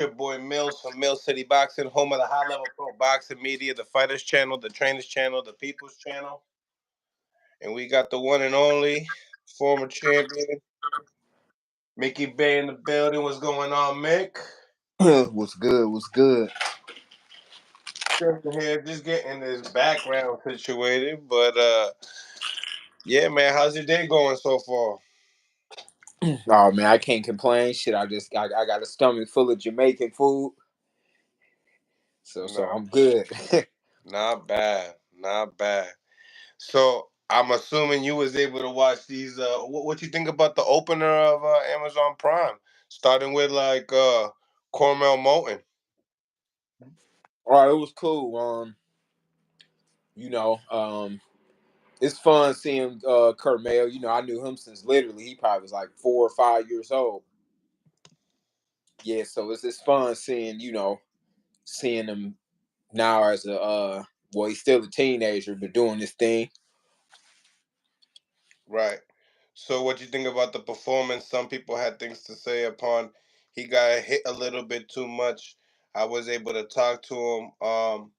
Your boy Mills from Mill City Boxing, home of the high level pro boxing media, the Fighters Channel, the Trainers Channel, the People's Channel. And we got the one and only former champion, Mickey Bay in the building. What's going on, Mick? What's good? What's good? Here, just getting this background situated. But yeah, man, how's your day going so far? Oh man, I can't complain. Shit, I got a stomach full of Jamaican food, so Not, I'm good. not bad, not bad. So I'm assuming you was able to watch these. What you think about the opener of Amazon Prime, starting with like Cornell Moulton? All right, it was cool. You know, it's fun seeing Kurt Mayo. You know, I knew him since literally he probably was like 4 or 5 years old. Yeah, so it's fun seeing seeing him now as a well, he's still a teenager but doing this thing. Right. So what you think about the performance? Some people had things to say upon he got hit a little bit too much. I was able to talk to him.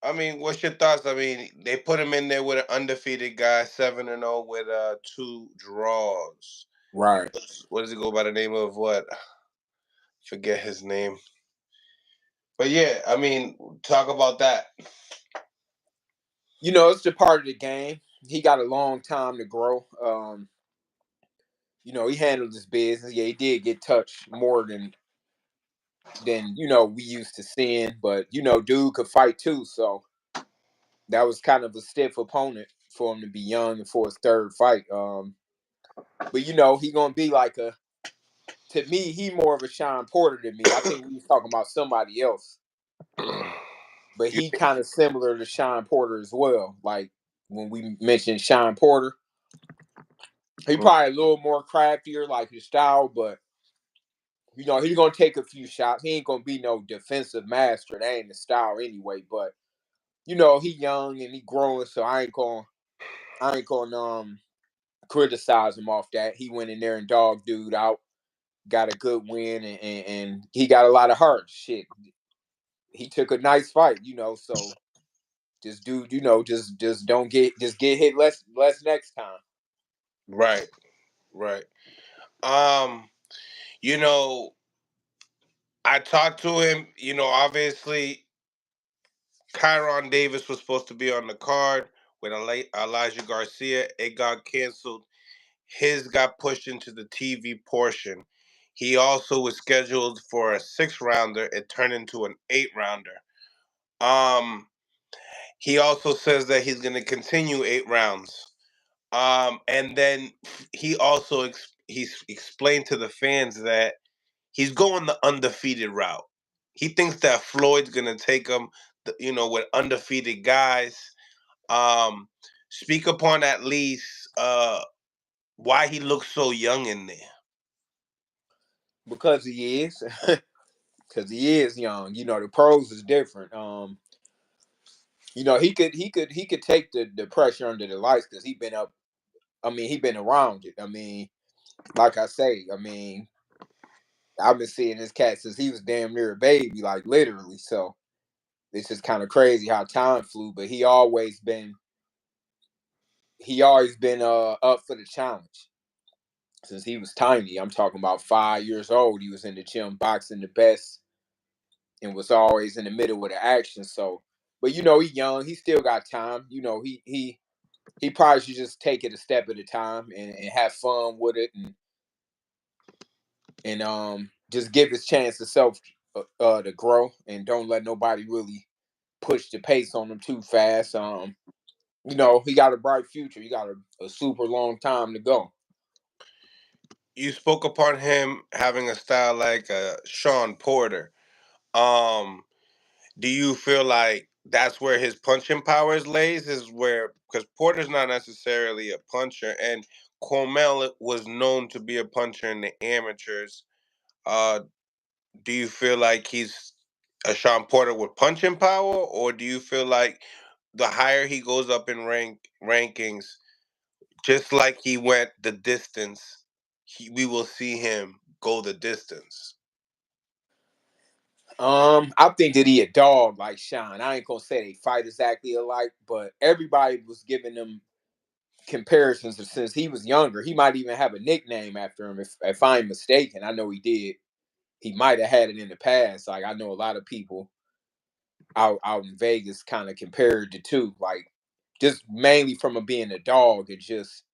I mean, what's your thoughts? I mean, they put him in there with an undefeated guy, 7-0 with 2 draws. Right. What does he go by the name of? What? Forget his name. But yeah, I mean, talk about that. You know, it's a part of the game. He got a long time to grow. He handled his business. Yeah, he did get touched more than we used to seeing, but dude could fight too. So that was kind of a stiff opponent for him to be young and for his third fight. But he gonna be like to me, he more of a Sean Porter than me. I think we was talking about somebody else, but he kind of similar to Sean Porter as well. Like when we mentioned Sean Porter, he probably a little more craftier, like his style, but he's gonna take a few shots. He ain't gonna be no defensive master. That ain't the style anyway. But he young and he growing, so I ain't gonna criticize him off that. He went in there and dog dude out, got a good win, and he got a lot of heart. Shit, he took a nice fight, So this dude, just don't get hit less next time. Right, right. Um, you know, I talked to him. Obviously, Kyron Davis was supposed to be on the card with Elijah Garcia. It got canceled. His got pushed into the TV portion. He also was scheduled for a 6 rounder. It turned into an 8 rounder. Um, he also says that he's going to continue 8 rounds. And then he also he's explained to the fans that he's going the undefeated route. He thinks that Floyd's going to take him, with undefeated guys. Speak upon at least why he looks so young in there. Because he is, because he is young. The pros is different. He could take the pressure under the lights because he been up. I mean, he been around it. I mean, like I say, I've been seeing this cat since he was damn near a baby, like literally. So it's just kind of crazy how time flew. But he always been up for the challenge since he was tiny. I'm talking about 5 years old. He was in the gym boxing the best and was always in the middle of the action. So, but he young. He still got time. He probably should just take it a step at a time and have fun with it and just give his chance himself to grow and don't let nobody really push the pace on him too fast. He got a bright future. He got a super long time to go. You spoke upon him having a style like Sean Porter. Um, do you feel like that's where his punching powers lays? Is where because Porter's not necessarily a puncher, and Cormel was known to be a puncher in the amateurs. Uh, do you feel like he's a Sean Porter with punching power, or do you feel like the higher he goes up in rankings, just like he went the distance, we will see him go the distance? I think that he a dog like Sean. I ain't gonna say they fight exactly alike, but everybody was giving him comparisons since he was younger. He might even have a nickname after him, if I'm mistaken. I know he did. He might have had it in the past. Like I know a lot of people out in Vegas kind of compared the two, like just mainly from him being a dog and just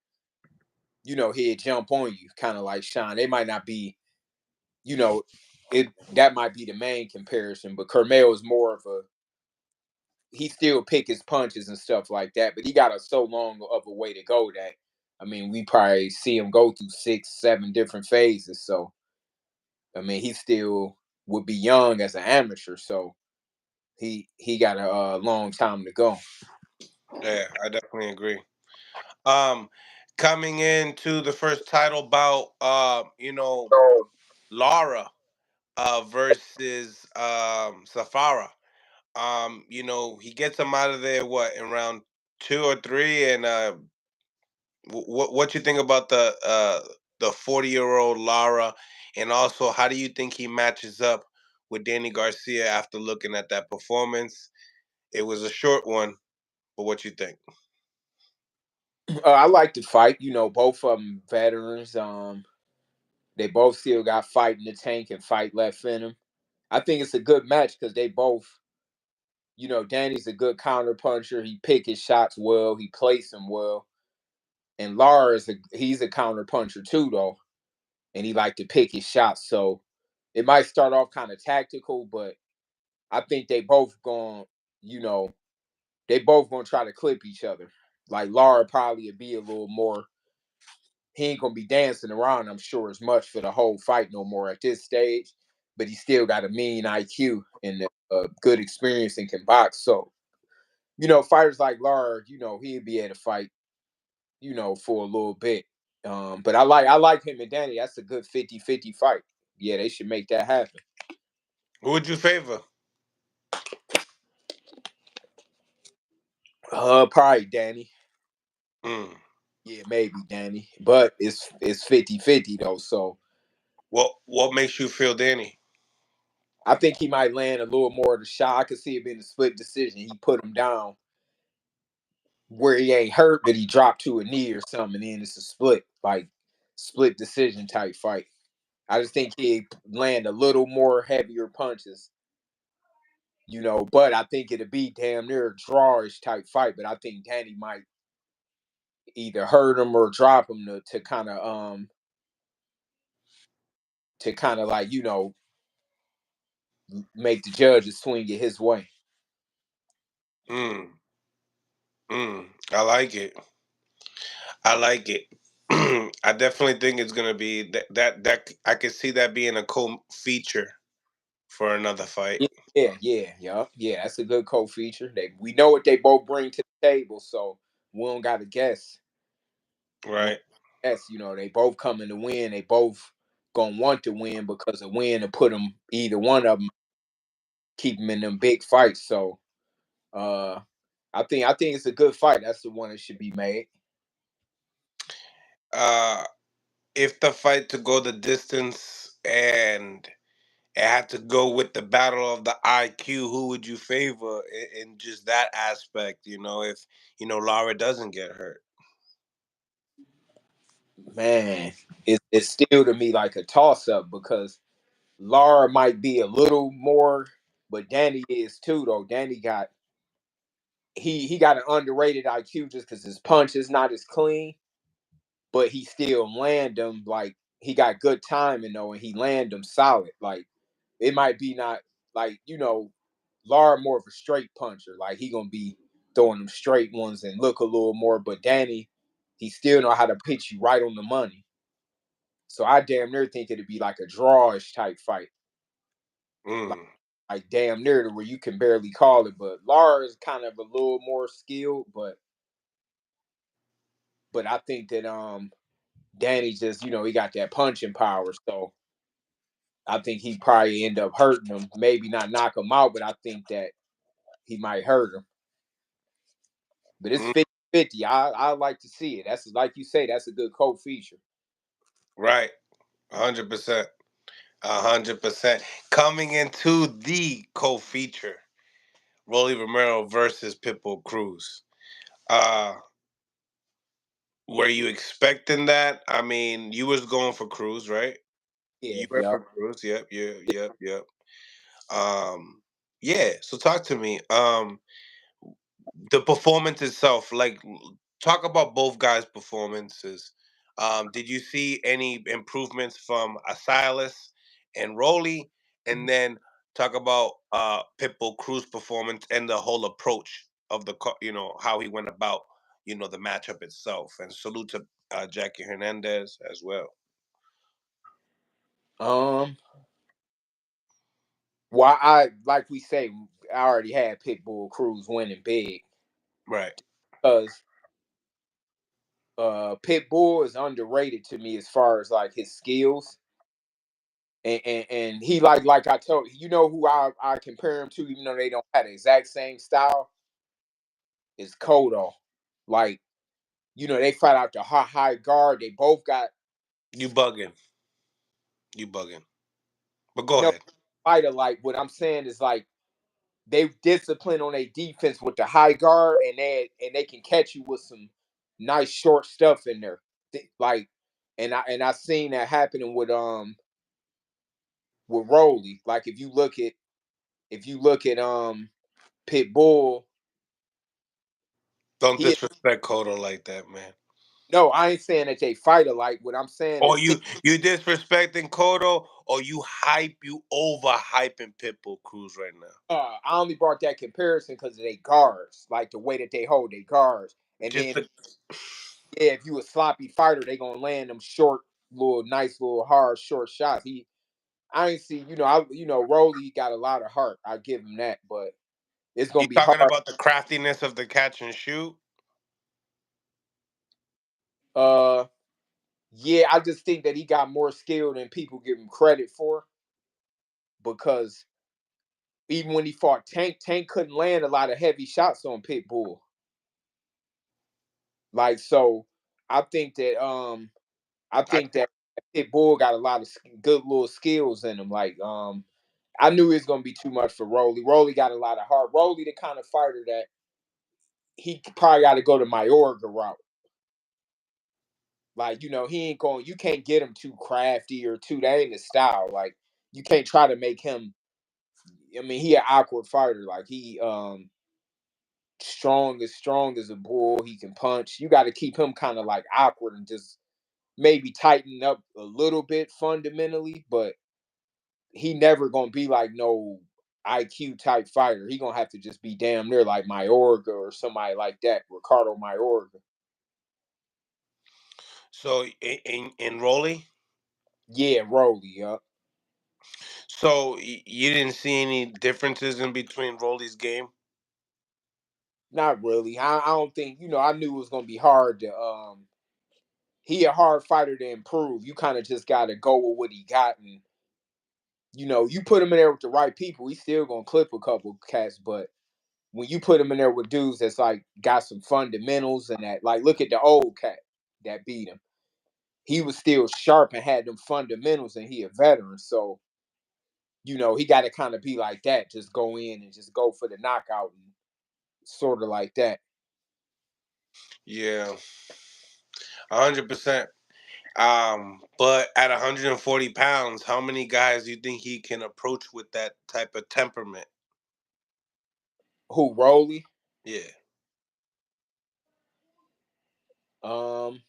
he'd jump on you, kind of like Sean. They might not be, you know, it that might be the main comparison, but Carmel is more of a he still pick his punches and stuff like that, but he got a so long of a way to go that I mean we probably see him go through 6, 7 different phases. So I mean he still would be young as an amateur, so he got a long time to go. Yeah, I definitely agree. Um, Coming into the first title bout, Lara versus Safara. He gets him out of there what in round 2 or 3, and what you think about the 40-year-old Lara, and also how do you think he matches up with Danny Garcia after looking at that performance? It was a short one, but what you think? I like to fight. Both of them veterans. They both still got fight in the tank and fight left in them. I think it's a good match because they both, Danny's a good counter puncher. He pick his shots well. He plays them well. And Lara he's a counter puncher too, though, and he like to pick his shots. So it might start off kind of tactical, but I think you know, they both gonna try to clip each other. Like Lara probably would be a little more. He ain't gonna be dancing around, I'm sure, as much for the whole fight no more at this stage. But he still got a mean IQ and a good experience and can box. So, fighters like Lara, he'd be able to fight, for a little bit. But I like him and Danny. That's a good 50-50 fight. Yeah, they should make that happen. Who would you favor? Probably Danny. Mm. Yeah, maybe Danny. But it's 50-50 though. So What makes you feel Danny? I think he might land a little more of the shot. I could see it being a split decision. He put him down where he ain't hurt, but he dropped to a knee or something, and then it's a split decision type fight. I just think he land a little more heavier punches, but I think it'd be damn near a drawish type fight. But I think Danny might either hurt him or drop him to kind of like make the judges swing it his way. Mm. I like it. I like it. I definitely think it's gonna be that I could see that being a cool feature for another fight. Yeah. That's a good co-feature. We know what they both bring to the table, so we don't got to guess. We Right. guess. They both coming to win. They both gonna want to win because a win to put them either one of them keep them in them big fights. So uh, I think it's a good fight. That's the one that should be made. Uh, if the fight to go the distance and it had to go with the battle of the IQ, who would you favor in just that aspect? If Lara doesn't get hurt. Man, it's still to me like a toss up because Lara might be a little more, but Danny is too though. Danny got he got an underrated IQ just because his punch is not as clean, but he still land them like he got good timing though, and he land them solid. Like it might be not like Lara more of a straight puncher. Like he gonna be throwing them straight ones and look a little more, but Danny, he still know how to pitch you right on the money. So I damn near think it'd be like a drawish type fight. Like, Mm. like damn near to where you can barely call it. But Lara is kind of a little more skilled, but I think that Danny just he got that punching power. So I think he probably end up hurting him. Maybe not knock him out, but I think that he might hurt him. But it's Mm. 50-50. I like to see it. That's like you say, that's a good co-feature. Right. 100%. 100%. Coming into the co-feature, Rolly Romero versus Pitbull Cruz. Uh, were you expecting that? I mean, you was going for Cruz, right? Yeah, You went yeah. for Cruz. Yep, yep. Um, yeah. So talk to me. The performance itself, like, talk about both guys' performances. Did you see any improvements from Asilas and Rolly? And then talk about Pitbull Cruz performance and the whole approach of how he went about the matchup itself. And salute to Jackie Hernandez as well. Um, why I like we say, I already had Pitbull Cruz winning big Right. because Pitbull is underrated to me as far as like his skills. And he like I told you know who I compare him to, even though they don't have the exact same style, is Kodo. Like, they fight out the high guard. They both got You bugging. You bugging. But go no ahead. fighter. Like what I'm saying is like they discipline on their defense with the high guard, and they can catch you with some nice short stuff in there. Like, and I seen that happening with Rolly. Like if you look at Pitbull, Don't he disrespect Kodo like that, man. no, I ain't saying that they fight alike. What I'm saying Or is you disrespecting Kodo, or you over hyping Pitbull Cruz right now. I only brought that comparison because of their guards, like the way that they hold their guards. And Just then the, yeah, if you a sloppy fighter, they gonna land them short, nice little hard short shots. I ain't see, Rolly got a lot of heart. I give him that, but it's you gonna be talking hard. about the craftiness of the catch and shoot. Uh, yeah, I just think that he got more skill than people give him credit for because even when he fought Tank, Tank couldn't land a lot of heavy shots on Pitbull. Like so, I think that I I, think that Pitbull got a lot of good little skills in him. Like I knew it was gonna be too much for Rolly. Rolly got a lot of heart. Rolly the kind of fighter that he probably got to go to Mayorga route. Like he ain't going. You can't get him too crafty or too. That ain't his style. Like you can't try to make him. I mean, he an awkward fighter. Like he strong as a bull. He can punch. You got to keep him kind of like awkward and just maybe tighten up a little bit fundamentally, but he never gonna be like no IQ type fighter. He gonna have to just be damn near like Mayorga or somebody like that, Ricardo Mayorga. so in Rolly, Yeah, Rolly. so you didn't see any differences in between Rolly's game. Not really. I don't think I knew it was gonna be hard to. He a hard fighter to improve. You kind of just got to go with what he got, and you put him in there with the right people, he's still gonna clip a couple cats, but when you put him in there with dudes that's like got some fundamentals and that, like, look at the old cat that beat him. He was still sharp and had them fundamentals, and he a veteran. So he got to kind of be like that. Just go in and just go for the knockout and sort of like that. Yeah, 100%. But at 140 pounds, how many guys do you think he can approach with that type of temperament? Who Rolly? Yeah. Um,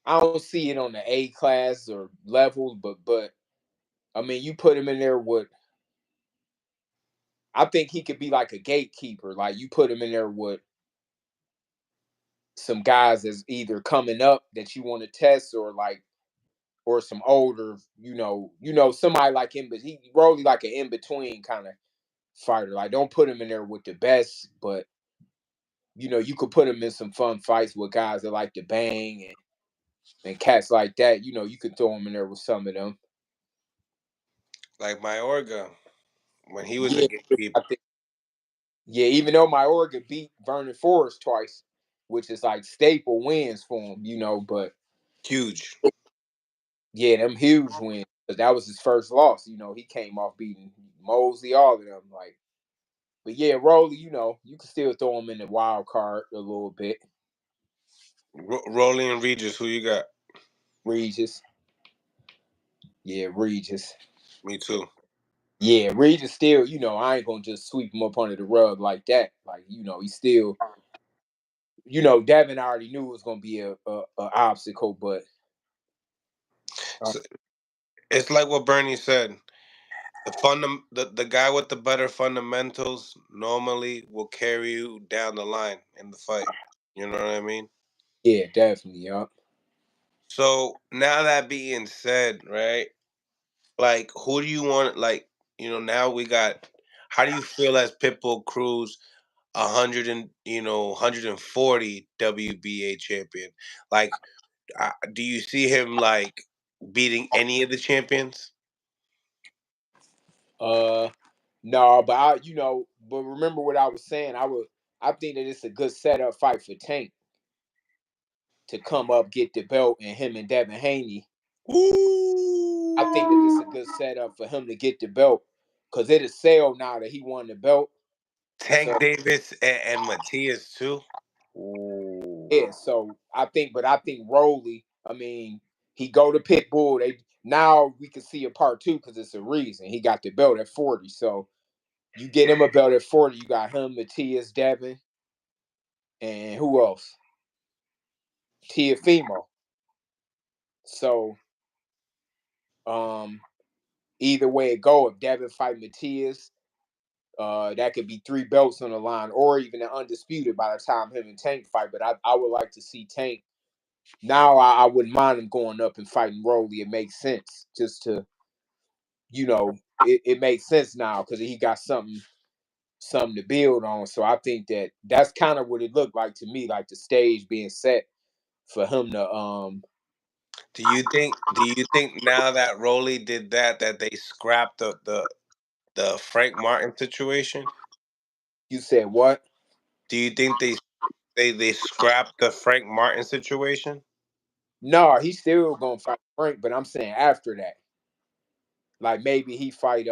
I don't see it on the A class or level, but I mean, you put him in there with. I think he could be like a gatekeeper. Like you put him in there with some guys that's either coming up that you want to test or some older, somebody like him, but he Rolly like an in between kind of fighter. Like don't put him in there with the best, but you could put him in some fun fights with guys that like to bang and cats like that. You could throw him in there with some of them. Like Mayorga when he was a Yeah, I gatekeeper. think. Yeah, even though my Oregon beat Vernon Forrest twice, which is like staple wins for him, but Huge. yeah, them huge wins. because that was his first loss. You know, he came off beating Mosley, all of them. Like, but yeah, Rolly, you know, you can still throw him in the wild card a little bit. Rolly and Regis, who you got? Regis, yeah, Regis. Me too. Yeah, Regis still, you know, I ain't gonna just sweep him up under the rug like that. Like, you know, he's still, you know, Devin already knew it was gonna be a obstacle, but So it's like what Bernie said. The guy with the better fundamentals normally will carry you down the line in the fight. You know what I mean? yeah, definitely, yup. So now that being said, right? Like, who do you want? Like, now we got. How do you feel as Pitbull Cruz, 140 WBA champion? Like, do you see him like beating any of the champions? Uh, no, but you know, but remember what I was saying. I think that it's a good setup fight for Tank to come up, get the belt, and him and Devin Haney. I think that it's a Ooh. good setup for him to get the belt because it'll sell now that he won the belt. So Tank Davis and Matias too. Ooh. yeah, so I think Rolly. I mean, he go to Pitbull. They now we can see a part two because it's a reason he got the belt at 40. So you get him a belt at 40. You got him, Matias, Devin, and who else? Tiafimo. So um, either way it go, if Devin fight Matias, that could be 3 belts on the line, or even an undisputed by the time him and Tank fight. But I would like to see Tank. Now I wouldn't mind him going up and fighting Rolly. It makes sense just to, you know, it makes sense now because he got something to build on. So I think that that's kind of what it looked like to me, like the stage being set for him to Do you think now that Rolly did that they scrapped the Frank Martin situation? you said what? Do you think they scrapped the Frank Martin situation? No, he's still gonna fight Frank, but I'm saying after that. Like maybe he fight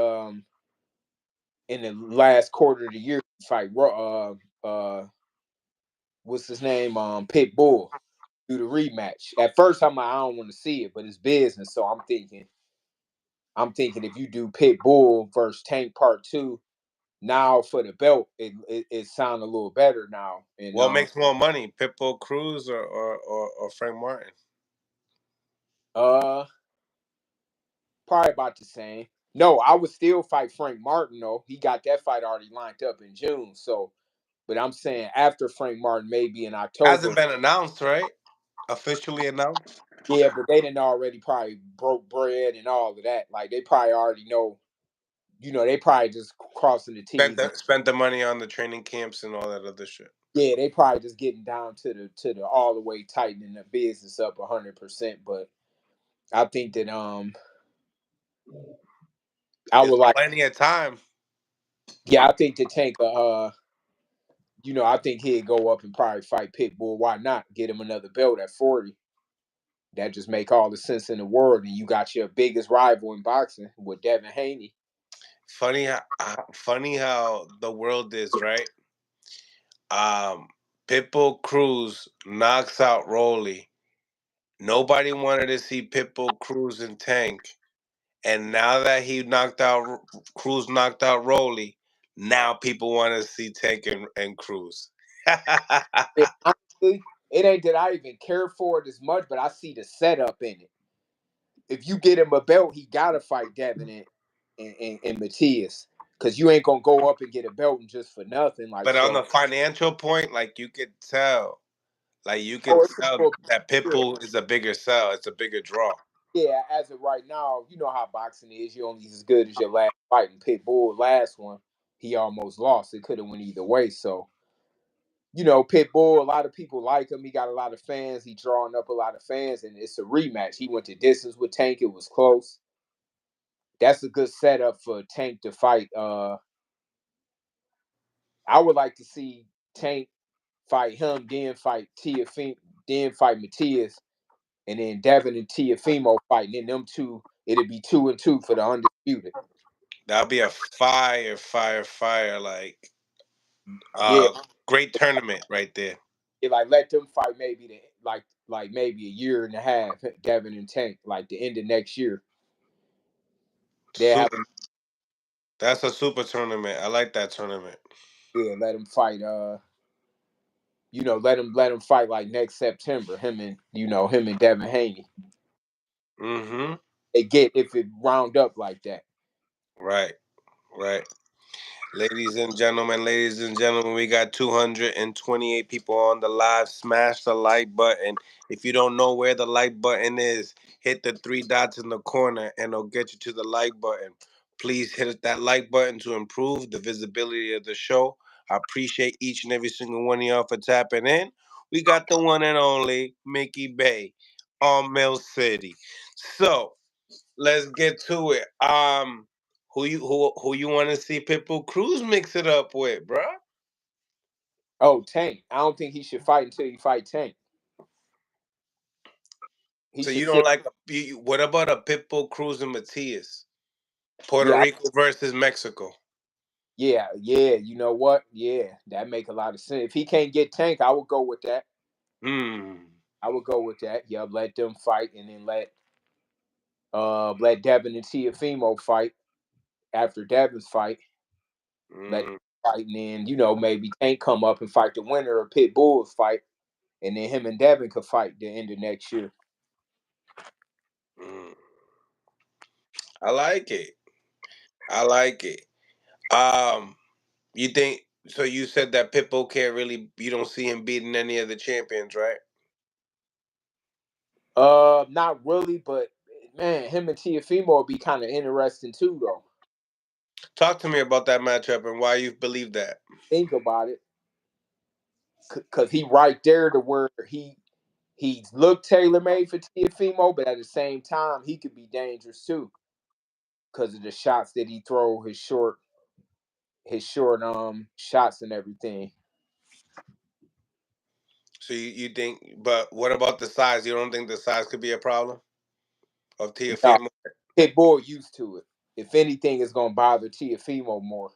in the last quarter of the year fight what's his name? Pitbull. Do the rematch. At first I'm like, I don't want to see it, but it's business. So I'm thinking if you do Pitbull versus Tank Part 2, now for the belt, it sound a little better now. And What makes more money, Pitbull Cruz or Frank Martin? uh probably about the same. No, I would still fight Frank Martin though. He got that fight already lined up in June. So but I'm saying after Frank Martin, maybe in October. Hasn't been announced, right? Officially announced. Yeah, but they didn't already probably broke bread and all of that. Like they probably already know, you know, they probably just crossing the Spent T's the and spent the money on the training camps and all that other shit. yeah, they probably just getting down to the all the way tightening the business up 100%. But I think that I There's would like plenty of time. yeah, I think to Tank you know, I think he'd go up and probably fight Pitbull. Why not? Get him another belt at 40. That just make all the sense in the world. And you got your biggest rival in boxing with Devin Haney. Funny how the world is, right? Um, Pitbull Cruz knocks out Rolly. Nobody wanted to see Pitbull Cruz and Tank, and now that Cruz knocked out Rolly, now people want to see Tank and Cruz. And honestly, it ain't that I even care for it as much, but I see the setup in it. If you get him a belt, he gotta fight Devin and Matias. Cause you ain't gonna go up and get a belt and just for nothing. Like But on so. the financial point, like you Oh, could it's a tell little that bit. Pitbull is a bigger sell. It's a bigger draw. Yeah, as of right now, you know how boxing is. You're only as good as your last fight. And Pitbull, last one, he almost lost. It could have went either way. So, you know, Pitbull, a lot of people like him. He got a lot of fans. He drawing up a lot of fans, and it's a rematch. He went to distance with Tank. It was close. That's a good setup for Tank to fight. I would like to see Tank fight him, then fight then fight Matias, and then Devin and Tiafimo fighting. And them two it'd be 2-2 for the undisputed. That'll be a fire, like Yeah, great tournament right there. like let them fight maybe like maybe a year and a half, Devin and Tank, like the end of next year. They have Super. That's a super tournament. I like that tournament. let them fight. Let him fight like next September. Him and Devin Haney. Mm-hmm. They get if it round up like that. Right. Right. Ladies and gentlemen, we got 228 people on the live. Smash the like button. If you don't know where the like button is, hit the three dots in the corner and it'll get you to the like button. Please hit that like button to improve the visibility of the show. I appreciate each and every single one of y'all for tapping in. We got the one and only Mickey Bay on Mill City. So let's get to it. Who you want to see Pitbull Cruz mix it up with, bruh? Oh, Tank. I don't think he should fight until you fight Tank. He So should you don't sit. like what about a Pitbull Cruz and Matias? Puerto Yeah, Rico versus Mexico. yeah. You know what? Yeah, that make a lot of sense. If he can't get Tank, I would go with that. Hmm. I would go with that. Yeah, let them fight, and then let Devin and Teofimo fight after Devin's fight. Let them Mm, fight, and then maybe Tank come up and fight the winner of Pitbull's fight, and then him and Devin could fight the end of next year. mm. I like it. I like it. Um, you think so? You said that Pitbull can't really. You don't see him beating any of the champions, right? Not really, but man, him and Teofimo would be kind of interesting too, though. Talk to me about that matchup and why you believe that. Think about it, cause he right there to where he looked tailor made for Teofimo, but at the same time he could be dangerous too, because of the shots that he throw, his short shots and everything. So you think, but what about the size? You don't think the size could be a problem of Now, Teofimo? Pitbull used to it. If anything, it's gonna bother Teofimo more.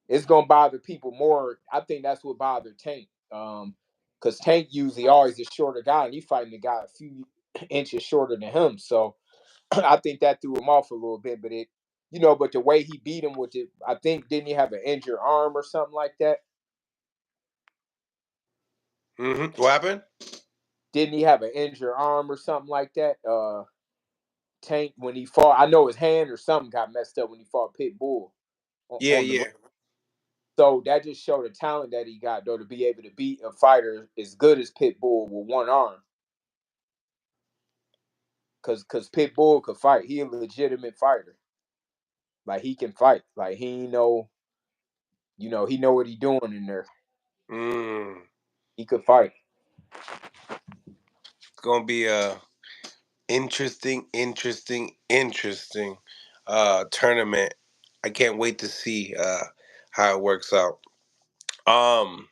It's gonna bother people more. I think that's what bothered Tank. Because Tank usually always a shorter guy, and he fighting a guy a few inches shorter than him. So I think that threw him off a little bit. But the way he beat him with it, I think didn't he have an injured arm or something like that? Mm-hmm. What happened? Didn't he have an injured arm or something like that? Tank when he fought, I know his hand or something got messed up when he fought Pitbull Yeah, on the. yeah. So that just showed the talent that he got, though, to be able to beat a fighter as good as Pitbull with one arm. Cause Pitbull could fight. He a legitimate fighter. Like he can fight. Like he know what he doing in there. Mm. He could fight. It's gonna be a interesting tournament. I can't wait to see how it works out. Um,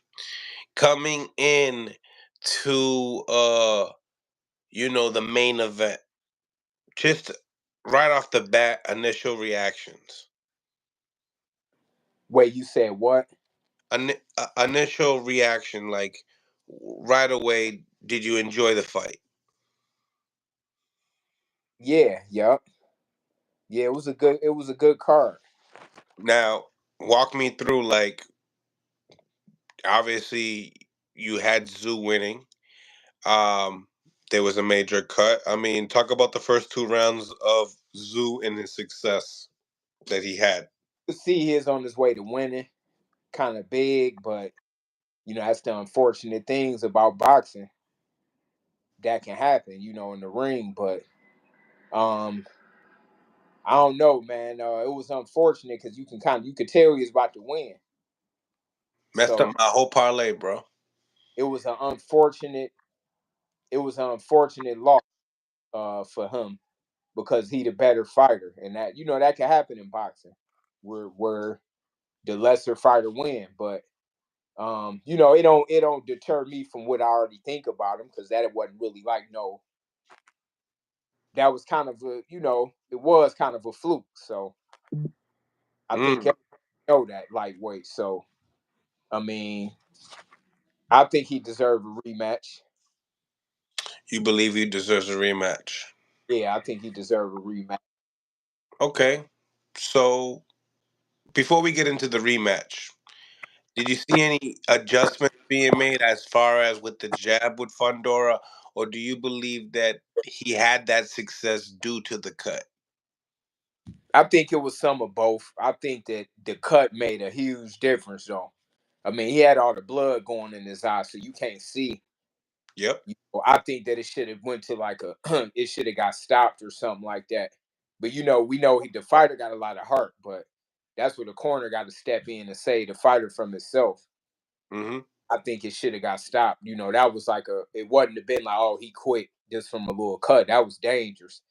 coming in to the main event. Just right off the bat, initial reactions. Wait, you said what? Initial reaction, like right away. Did you enjoy the fight? Yeah, yep. Yeah, it was a good card. Now, walk me through. Like, obviously, you had Tszyu winning. Um, there was a major cut. I mean, talk about the first two rounds of Tszyu and his success that he had. You see his on his way to winning. Kind of big, but that's the unfortunate things about boxing that can happen, in the ring. But um I don't know, man. It was unfortunate because you could tell he was about to win. Messed So up my whole parlay, bro. it was an unfortunate loss for him because he the better fighter, and that can happen in boxing, where the lesser fighter win. But it don't deter me from what I already think about him because that wasn't really like that was kind of a, it was kind of a fluke. So I think Mm. everybody know that lightweight. So I mean, I think he deserved a rematch. You believe he deserves a rematch? Yeah, I think he deserved a rematch. Okay. So before we get into the rematch, did you see any adjustments being made as far as with the jab with Fundora, or do you believe that he had that success due to the cut? I think it was some of both. I think that the cut made a huge difference, though. I mean, he had all the blood going in his eye, so you can't see. Yep. I think that it should have went to like a, it should have got stopped or something like that. But we know the fighter got a lot of heart, but that's where the corner got to step in and say the fighter from himself. Mm-hmm. I think it should have got stopped. That was like it wouldn't have been like, oh, he quit just from a little cut. That was dangerous.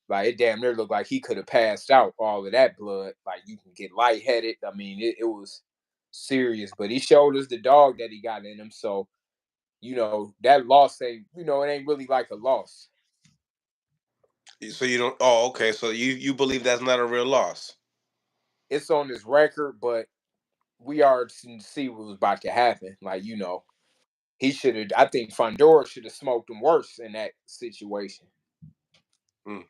Like it damn near looked like he could have passed out all of that blood. Like you can get lightheaded. I mean, it was serious. But he showed us the dog that he got in him. So, that loss ain't, it ain't really like a loss. So you don't. Oh, okay. So you believe that's not a real loss? It's on his record, but we are to see what was about to happen. Like, he should have, I think Fundora should have smoked him worse in that situation. Mm.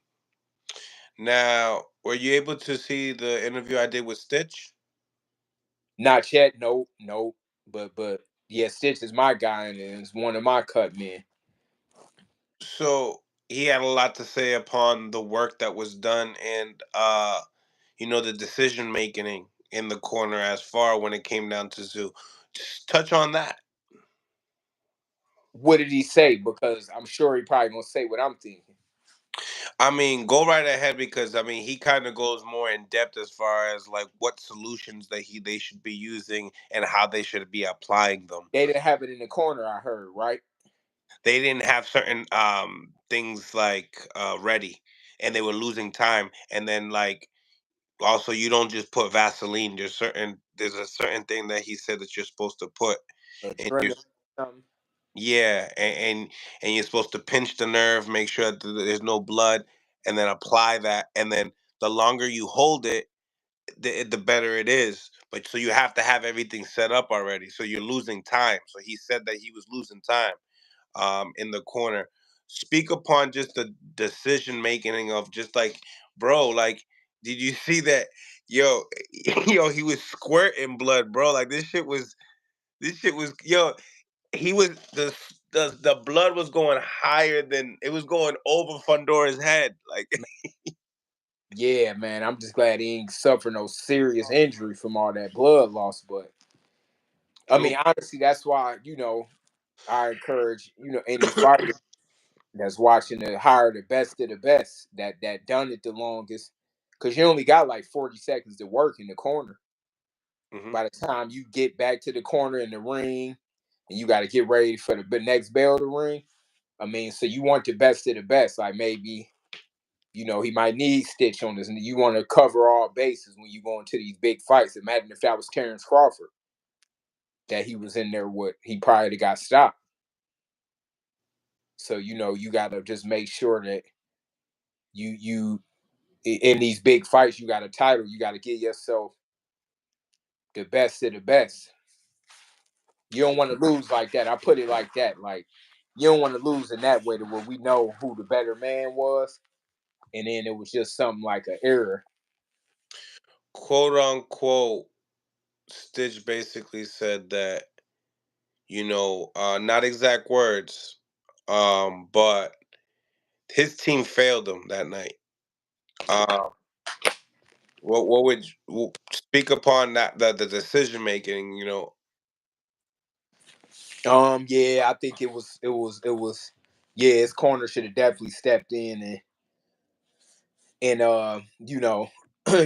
Now, were you able to see the interview I did with Stitch? Not yet, no, no. But yeah, Stitch is my guy and is one of my cut men. So he had a lot to say upon the work that was done and the decision making in the corner as far when it came down to Zoo. Just touch on that. What did he say? Because I'm sure he probably gonna say what I'm thinking. I mean, go right ahead because I mean he kind of goes more in depth as far as like what solutions that they should be using and how they should be applying them. They didn't have it in the corner, I heard, right? They didn't have certain things like ready, and they were losing time. And then like also you don't just put Vaseline. There's a certain thing that he said that you're supposed to put in your. Adrenaline, something. Yeah, and you're supposed to pinch the nerve, make sure that there's no blood, and then apply that. And then the longer you hold it, the better it is. But so you have to have everything set up already. So you're losing time. So he said that he was losing time in the corner. Speak upon just the decision making of just like, bro, like, did you see that? Yo, yo, he was squirting blood, bro. Like this shit was, yo, he was the blood was going higher than it was going over Fundora's head. Like, Yeah, man. I'm just glad he ain't suffer no serious injury from all that blood loss. But I true. mean, honestly, that's why, I encourage, any fighter that's watching to hire the best of the best that done it the longest. Cause you only got like 40 seconds to work in the corner. Hmm. By the time you get back to the corner in the ring and you got to get ready for the next bell to ring. I mean, so you want the best of the best. Like maybe, he might need Stitch on this, and you want to cover all bases when you go into these big fights. Imagine if that was Terrence Crawford that he was in there with, he probably got stopped. So, you got to just make sure that you in these big fights, you got a title, you got to give yourself the best of the best. You don't want to lose like that. I put it like that. Like you don't want to lose in that way to where we know who the better man was, and then it was just something like an error. Quote unquote, Stitch basically said that not exact words, but his team failed him that night. Uh, what would speak upon that the decision making? Yeah, I think it was. Yeah, his corner should have definitely stepped in and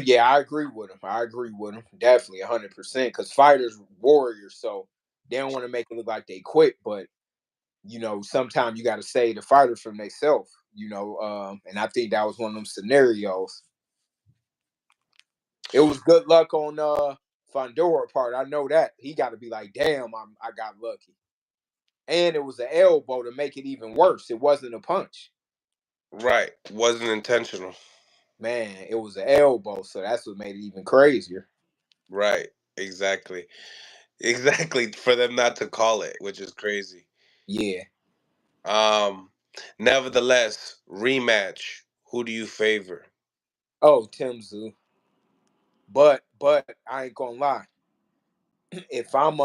yeah, I agree with him. I agree with him definitely 100%. Because fighters warriors, so they don't want to make it look like they quit, but sometimes you got to save the fighters from themselves. And I think that was one of them scenarios. It was good luck on Fundora part. I know that he got to be like, damn, I got lucky. And it was an elbow to make it even worse. It wasn't a punch. Right. Wasn't intentional. Man, it was an elbow, so that's what made it even crazier. Right. Exactly. Exactly. For them not to call it, which is crazy. Yeah. Um. Nevertheless, rematch. Who do you favor? Oh, Tszyu. But I ain't gonna lie. If I'm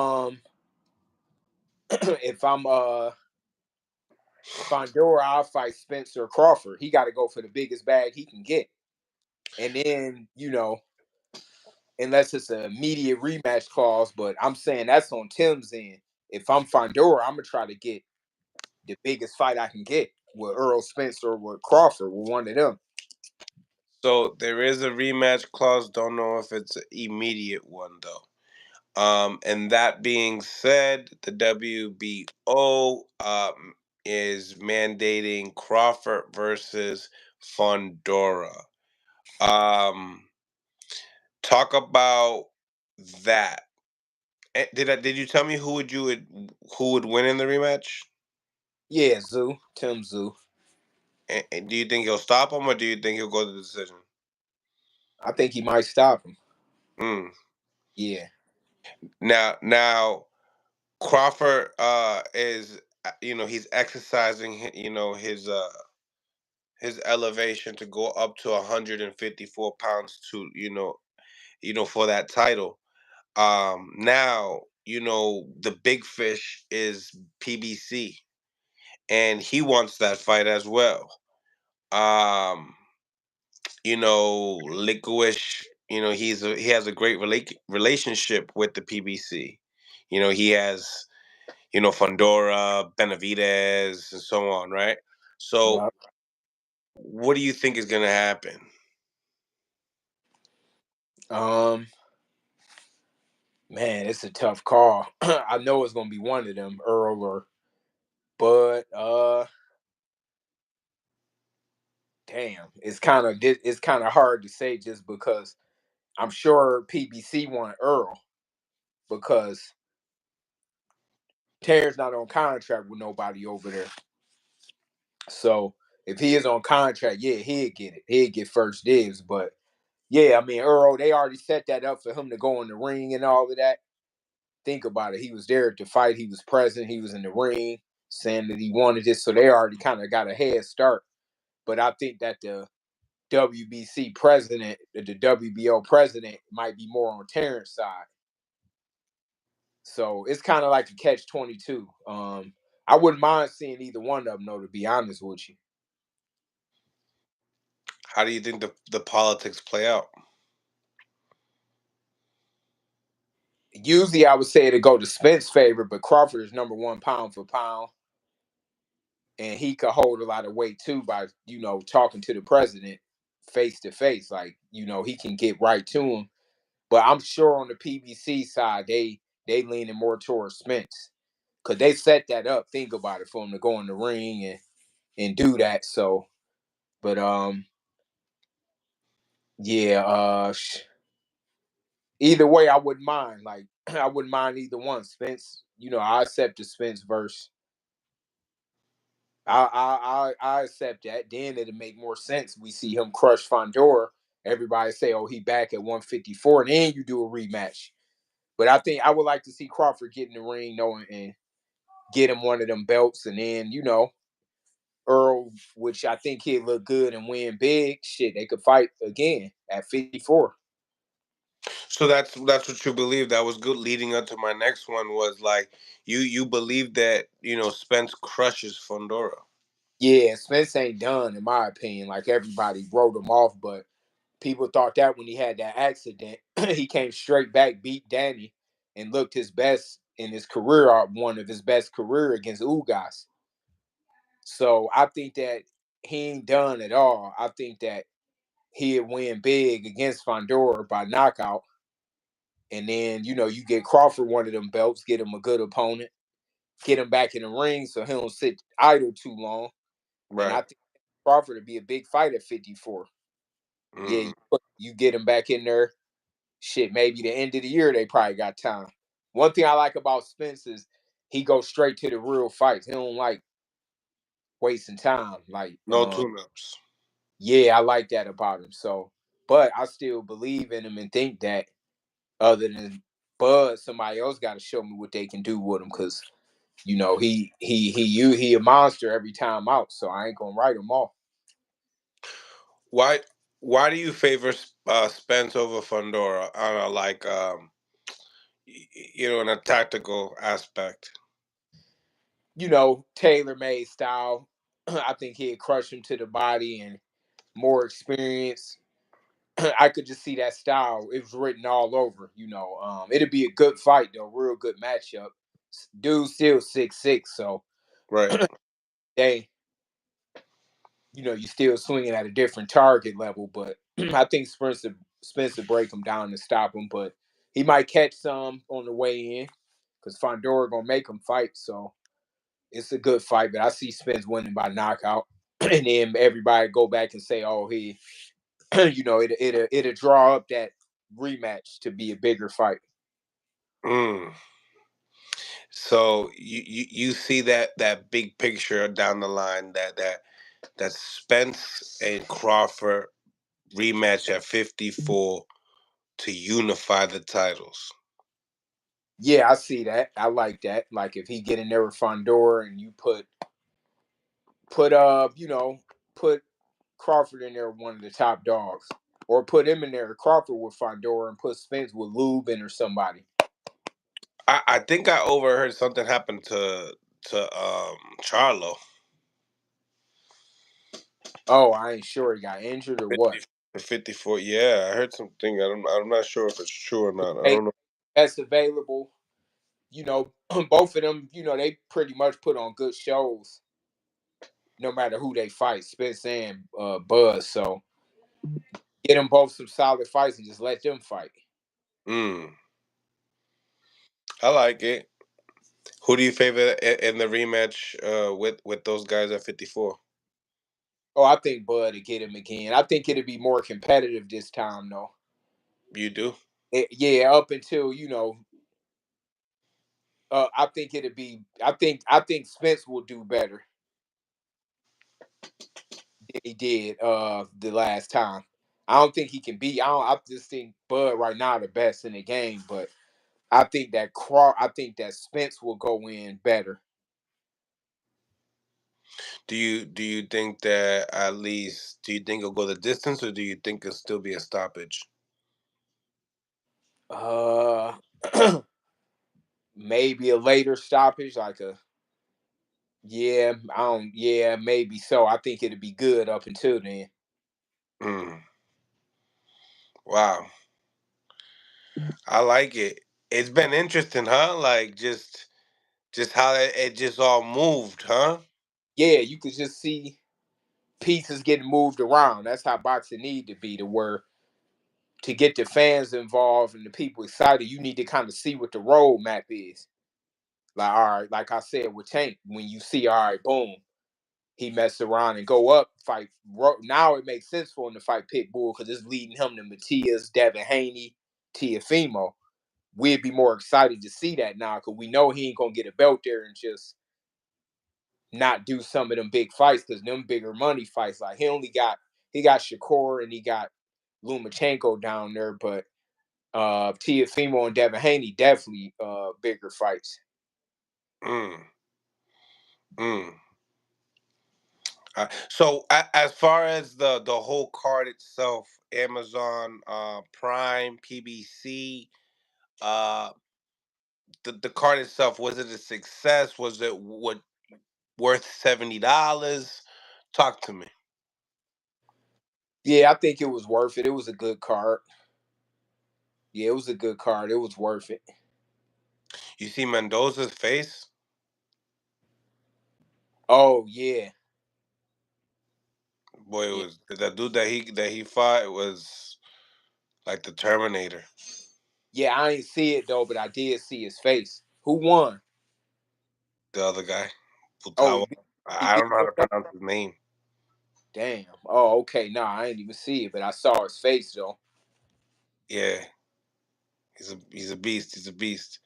if I'm Fundora, I'll fight Spencer Crawford. He got to go for the biggest bag he can get, and then unless it's an immediate rematch clause. But I'm saying that's on Tim's end. If I'm Fundora, I'm gonna try to get the biggest fight I can get with Earl Spencer or with Crawford, with one of them. So there is a rematch clause. Don't know if it's an immediate one though. And that being said, the WBO is mandating Crawford versus Fundora. Um, talk about that. Did you tell me who would win in the rematch? Yeah, Tim Tszyu. And do you think he'll stop him, or do you think he'll go to the decision? I think he might stop him. Mm. Yeah. Now, Crawford is he's exercising his elevation to go up to 154 pounds to for that title. Now the big fish is PBC, and he wants that fight as well. Um, Licorice, he has a great relationship with the PBC. He has Fundora, Benavidez, and so on, right? So, Yeah. what do you think is going to happen? Um, Man, it's a tough call. I know it's gonna be one of them, Earl or but damn, it's kind of hard to say just because I'm sure PBC want Earl because Terrence not on contract with nobody over there. So if he is on contract, yeah, he'd get it. He'd get first dibs. But yeah, I mean Earl, they already set that up for him to go in the ring and all of that. Think about it. He was there to fight. He was present. He was in the ring saying that he wanted it. So they already kind of got a head start. But I think that the WBC president, the WBO president, might be more on Terrence's side. So it's kind of like a catch-22. I wouldn't mind seeing either one of them, though, to be honest with you. How do you think the politics play out? Usually I would say to go to Spence's favor, but Crawford is number one pound for pound. And he could hold a lot of weight too by, talking to the president face to face. Like, he can get right to him. But I'm sure on the PBC side, they leaning more towards Spence. Cause they set that up. Think about it, for him to go in the ring and do that. So, but yeah, either way, I wouldn't mind. Like, I wouldn't mind either one. Spence, I accept the Spence verse. I accept that. Then it'll make more sense. We see him crush Fundora. Everybody say, "Oh, he back at 154," and then you do a rematch. But I think I would like to see Crawford get in the ring, knowing and get him one of them belts, and then Earl, which I think he'd look good and win big. Shit, they could fight again at 54. So that's what you believe. That was good. Leading up to my next one was like you believe that Spence crushes Fundora. Yeah, Spence ain't done in my opinion. Like everybody wrote him off, but people thought that when he had that accident, he came straight back, beat Danny, and looked his best in his career, or one of his best career against Ugas. So I think that he ain't done at all. I think that he'd win big against Fundora by knockout. And then, you get Crawford one of them belts, get him a good opponent, get him back in the ring so he don't sit idle too long. And I Right. think Crawford would be a big fight at 54. Yeah, Mm. you get him back in there. Shit, maybe the end of the year they probably got time. One thing I like about Spence is he goes straight to the real fights. He don't like wasting time. Like, No tune-ups. yeah, I like that about him. So, but I still believe in him and think that other than Bud, somebody else got to show me what they can do with him because he a monster every time out. So I ain't gonna write him off. Why why do you favor Spence over Fundora on a in a tactical aspect? Tailor made style. I think he'd crush him to the body and more experience. I could just see that style. It was written all over. It'd be a good fight though, real good matchup. Dude still 6'6", so Right. they, you still swinging at a different target level. But I think Spencer break him down and stop him, but he might catch some on the way in because Fundora gonna make him fight. So it's a good fight, but I see Spence winning by knockout, and then everybody go back and say, "Oh, he," it'll draw up that rematch to be a bigger fight. Mm. So you see that big picture down the line that Spence and Crawford rematch at 54 to unify the titles. Yeah, I see that. I like that. Like if he get in there with Fundora and you put Crawford in there, one of the top dogs, or put him in there, Crawford with Fundora, and put Spence with Lubin or somebody. I think I overheard something happen to Charlo. Oh, I ain't sure he got injured or what. 54. Yeah, I heard something. I'm not sure if it's true or not. I Hey, don't know. that's available. Both of them, they pretty much put on good shows no matter who they fight, Spence and Buzz. So get them both some solid fights and just let them fight. Mm, I like it. Who do you favor in the rematch with those guys at 54? Oh, I think Bud to get him again. I think it'll be more competitive this time, though. You do? Yeah, up until I think it'll be. I think Spence will do better than he did the last time. I don't think he can beat. I just think Bud right now the best in the game, but I think that Spence will go in better. Do you think that at least do you think it'll go the distance or do you think it'll still be a stoppage? Uh, maybe a later stoppage, like a yeah. I don't. Yeah, maybe so. I think it'll be good up until then. Mm, wow, I like it. It's been interesting, huh? Like just how it just all moved, huh? Yeah, you could just see pieces getting moved around. That's how boxing need to be. To where to get the fans involved and the people excited, you need to kind of see what the roadmap is. Like, all right, like I said with Tank, when you see, all right, boom, he messed around and go up, fight. Now it makes sense for him to fight Pitbull because it's leading him to Matias, Devin Haney, Tiafimo. We'd be more excited to see that now because we know he ain't gonna get a belt there and just not do some of them big fights because them bigger money fights. Like he got Shakur and he got Lumachenko down there, but Tiafimo and Devin Haney definitely bigger fights. Mm, mm. So as far as the whole card itself, Amazon Prime, PBC, uh, the card itself, was it a success? Was it worth $70? Talk to me. Yeah, I think it was worth it. It was a good card. Yeah, it was a good card. It was worth it. You see Mendoza's face, Oh yeah, boy. It yeah, was that dude that he fought was like the Terminator. yeah. I didn't see it though, but I did see his face. Who won? The other guy, Oh, Putawa. he I beat don't know how to Romero? pronounce his name. Damn. Oh, okay. Nah, I didn't even see it, but I saw his face though. Yeah, he's a beast. He's a beast.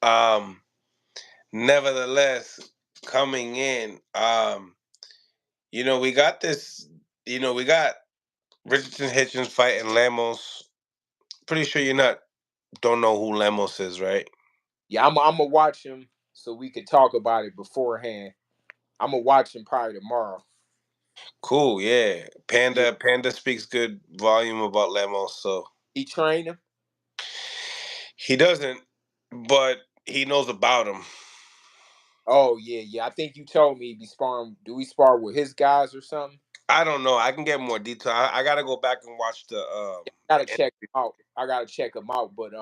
Um, Nevertheless, coming in. We got this. We got Richardson Hitchens fighting Lemos. Pretty sure don't know who Lemos is, right? Yeah, I'm gonna watch him so we could talk about it beforehand. I'm gonna watch him probably tomorrow. Cool, yeah. Yeah, Panda speaks good volume about Lemos, so he trained him. he doesn't, but he knows about him. Oh yeah. I think you told me he be sparring. Do we spar with his guys or something? I don't know. I can get more detail. I gotta go back and watch Gotta the check him out. I gotta check him out, but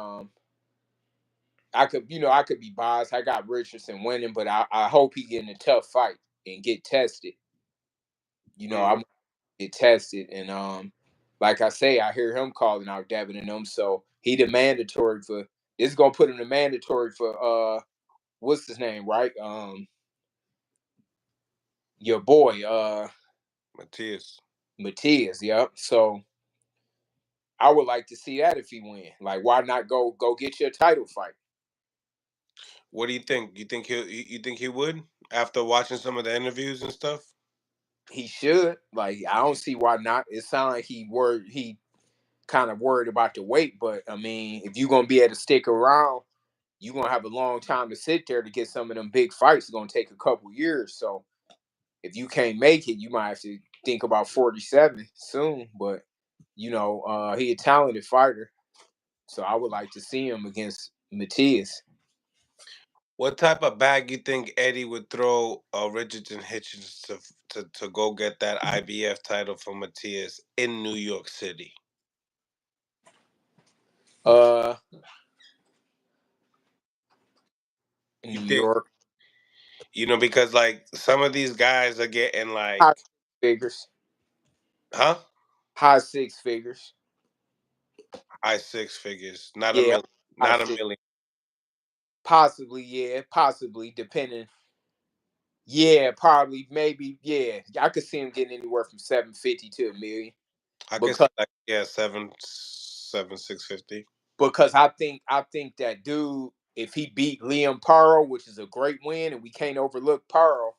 I could be biased. I got Richardson winning, but I hope he get in a tough fight and get tested. mm. I'm get tested, and like I say, I hear him calling out Devin and them, so he the mandatory for. This is gonna put him the mandatory for what's his name, right? Your boy, Matias. Matias. Yep. So I would like to see that if he win. Like, why not go get your title fight? What do you think? You think he would after watching some of the interviews and stuff? He should. Like, I don't see why not. It sounds like he kind of worried about the weight, but I mean, if you're gonna be able to stick around, you're gonna have a long time to sit there to get some of them big fights. It's gonna take a couple years. So if you can't make it, you might have to think about 47 soon. But he a talented fighter. So I would like to see him against Matias. What type of bag you think Eddie would throw Richardson Hitchens to go get that IBF title for Matias in New York City? Uh in You New think York. because like some of these guys are getting High like, figures. huh? High six figures. High six figures, not a Yeah, million, high not a six. million. Possibly, yeah, possibly, depending. Yeah, probably, maybe, yeah. I could see him getting anywhere from 750 to a million. I could see Because like, yeah, 650. I think that dude, if he beat Liam Paro, which is a great win, and we can't overlook Paro,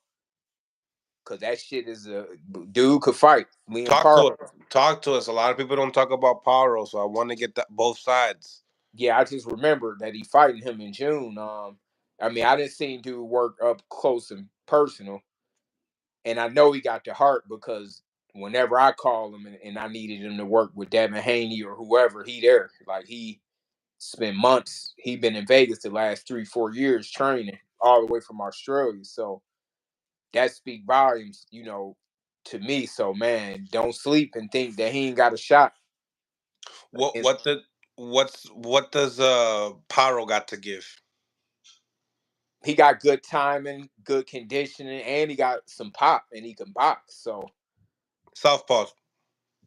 because that shit is a dude could fight. Liam Talk to Paro. us. Talk to us. A lot of people don't talk about Paro, so I want to get both sides. Yeah, I just remember that he fighting him in June. I mean, I didn't see dude work up close and personal, and I know he got the heart because whenever I call him and I needed him to work with Devin Haney or whoever, he there. Like he spent months. He been in Vegas the last 3-4 years training all the way from Australia. So that speak volumes, to me. So man, don't sleep and think that he ain't got a shot. What It's, what the what does Paro got to give? he got good timing, good conditioning, and he got some pop, and he can box. So Southpaw.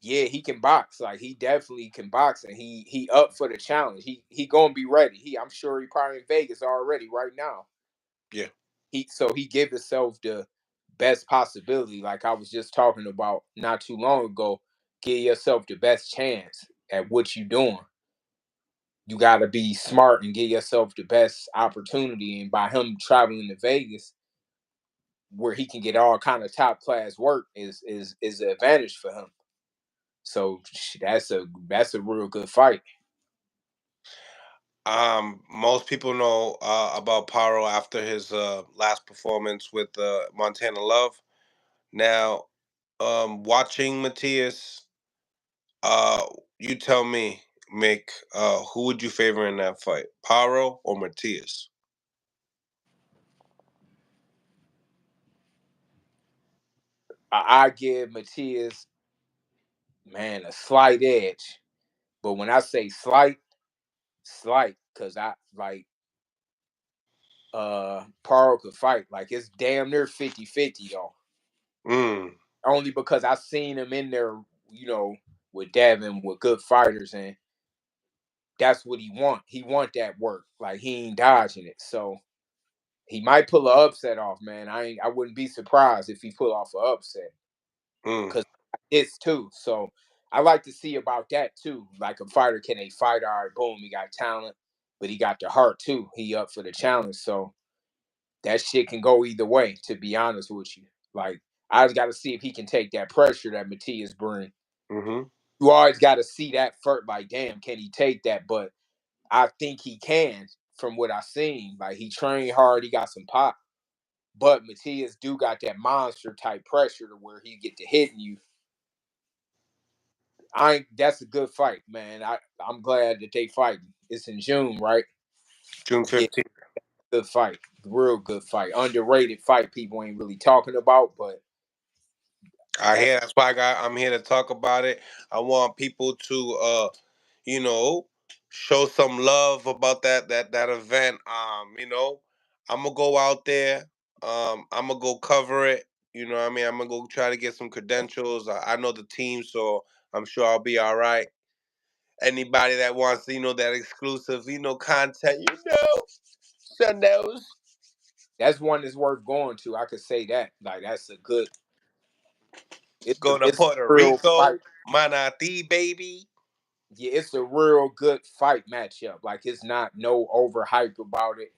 yeah, he can box. Like he definitely can box, and he up for the challenge. He gonna be ready. I'm sure he probably in Vegas already right now. Yeah. He give himself the best possibility. Like I was just talking about not too long ago. Give yourself the best chance at what you doing. You got to be smart and give yourself the best opportunity. And by him traveling to Vegas, where he can get all kind of top class work, is an advantage for him. So that's a real good fight. Most people know about Paro after his last performance with Montana Love. Now, watching Matias, uh, you tell me, Mick, who would you favor in that fight, Paro or Matias? I give Matias, man, a slight edge. But when I say slight, slight, because I like Paro could fight. Like it's damn near 50-50 though. Mm, Only because I seen him in there, you know, with Devin with good fighters, and that's what he want. He want that work. Like he ain't dodging it. So he might pull an upset off, man. I wouldn't be surprised if he pull off an upset. mm. Cause it's too. So I like to see about that too. Like a fighter, can a fight? All right, boom, he got talent, but he got the heart too. He up for the challenge. So that shit can go either way, to be honest with you. Like I just got to see if he can take that pressure that Matias brings. Mm-hmm. You always got to see that first. Like, damn, can he take that? But I think he can, from what I've seen. Like, he trained hard, he got some pop. But Matias do got that monster type pressure to where he get to hitting you. That's a good fight, man. I'm glad that they fighting. It's in June, right? June Yeah, 15th. good fight. Real good fight. Underrated fight people ain't really talking about, but I that hear that's why I'm here to talk about it. I want people to you know, show some love about that event. I'm gonna go out there. I'm gonna go cover it. You know what I mean? I'm gonna go try to get some credentials. I know the team, so I'm sure I'll be all right. Anybody that wants, that exclusive, content, send those. that's one that's worth going to. I could say that. Like that's a good. Go to It's a Puerto real Rico, fight. Manatee, baby. Yeah, it's a real good fight matchup. Like it's not no overhype about it.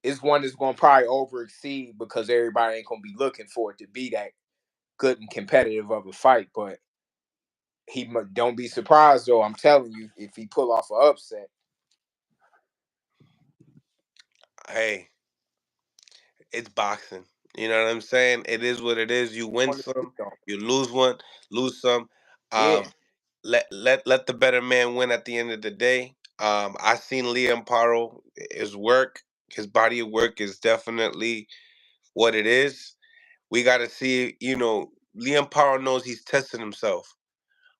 It's one that's gonna probably over exceed because everybody ain't gonna be looking for it to be that good and competitive of a fight. But don't be surprised though. I'm telling you, if he pull off an upset, Hey, it's boxing. You know what I'm saying? It is what it is. You win on the some, field, you lose one, lose some. yeah, Um, let the better man win at the end of the day. I seen Liam Paro, his work, his body of work is definitely what it is. We got to see. Liam Paro knows he's testing himself.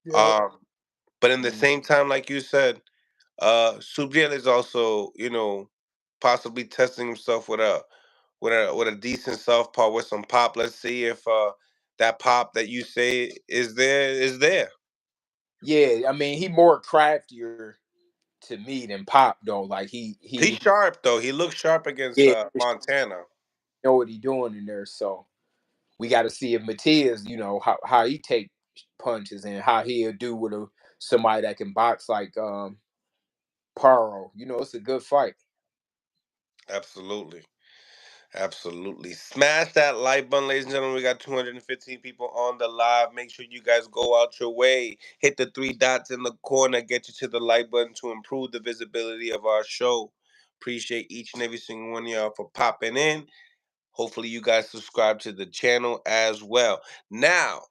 yep. Um, but in the Mm. same time, like you said, Subriel is also, possibly testing himself with a decent southpaw with some pop. Let's see if that pop that you say is there. Yeah, I mean, he more craftier to me than Pop though. Like He's he sharp though. He looks sharp against yeah, Montana. know what he doing in there. So we got to see if Matias, how he take punches and how he'll do with somebody that can box like Paro. It's a good fight. Absolutely. Absolutely. Smash that like button, ladies and gentlemen. We got 215 people on the live. Make sure you guys go out your way. Hit the three dots in the corner. Get you to the like button to improve the visibility of our show. Appreciate each and every single one of y'all for popping in. Hopefully you guys subscribe to the channel as well. Now,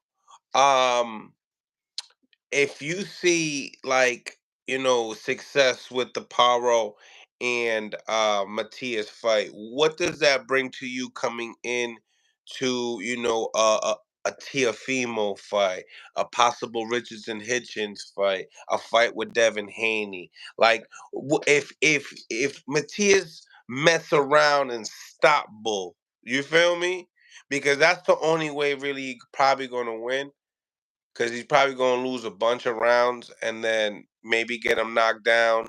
um, if you see success with the Paro and Matias fight, what does that bring to you coming in to a Tiafimo fight, a possible Richardson Hitchens fight, a fight with Devin Haney? Like, if Matias mess around and stop Bull, you feel me? Because that's the only way really he probably gonna win, because he's probably going to lose a bunch of rounds and then maybe get him knocked down,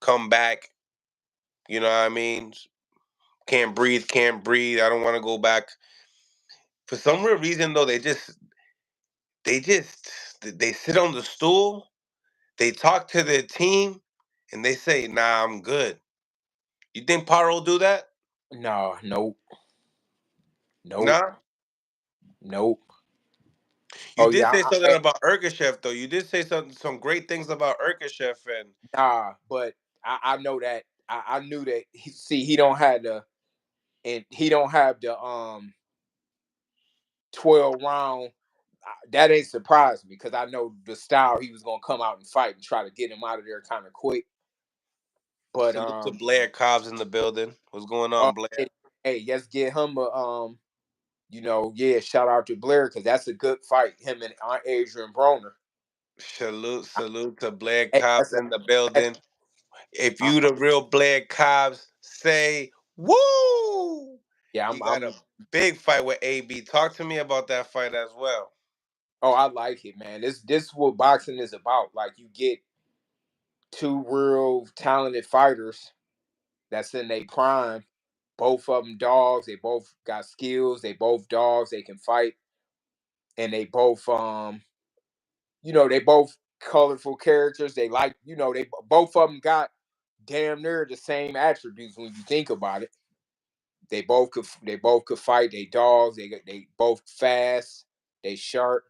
come back. You know what I mean? Can't breathe, can't breathe. I don't want to go back. For some weird reason, though, they sit on the stool, they talk to their team, and they say, "Nah, I'm good." You think Paro will do that? No, nope, nope, Nah. nope. You Oh did yeah, say something about Urkashev, though. You did say some great things about Urkashev, and nah, but I know that I knew that. He don't have the 12 round. That ain't surprised me because I know the style he was gonna come out and fight and try to get him out of there kind of quick. But salute to Blair Cobbs in the building. What's going on, Blair? hey, let's get him yeah, shout out to Blair because that's a good fight. Him and Adrian Broner. Salute to Blair Hey, Cobbs in the that's building. If uh, you the real Blair Cobbs, say woo! yeah, He got a big fight with AB. Talk to me about that fight as well. oh, I like it, man. This what boxing is about. Like you get two real talented fighters that's in their prime. Both of them dogs. They both got skills. They both dogs. They can fight, and they both they both colorful characters. They both of them got damn near the same attributes when you think about it. They both could fight. They dogs. They both fast. They sharp.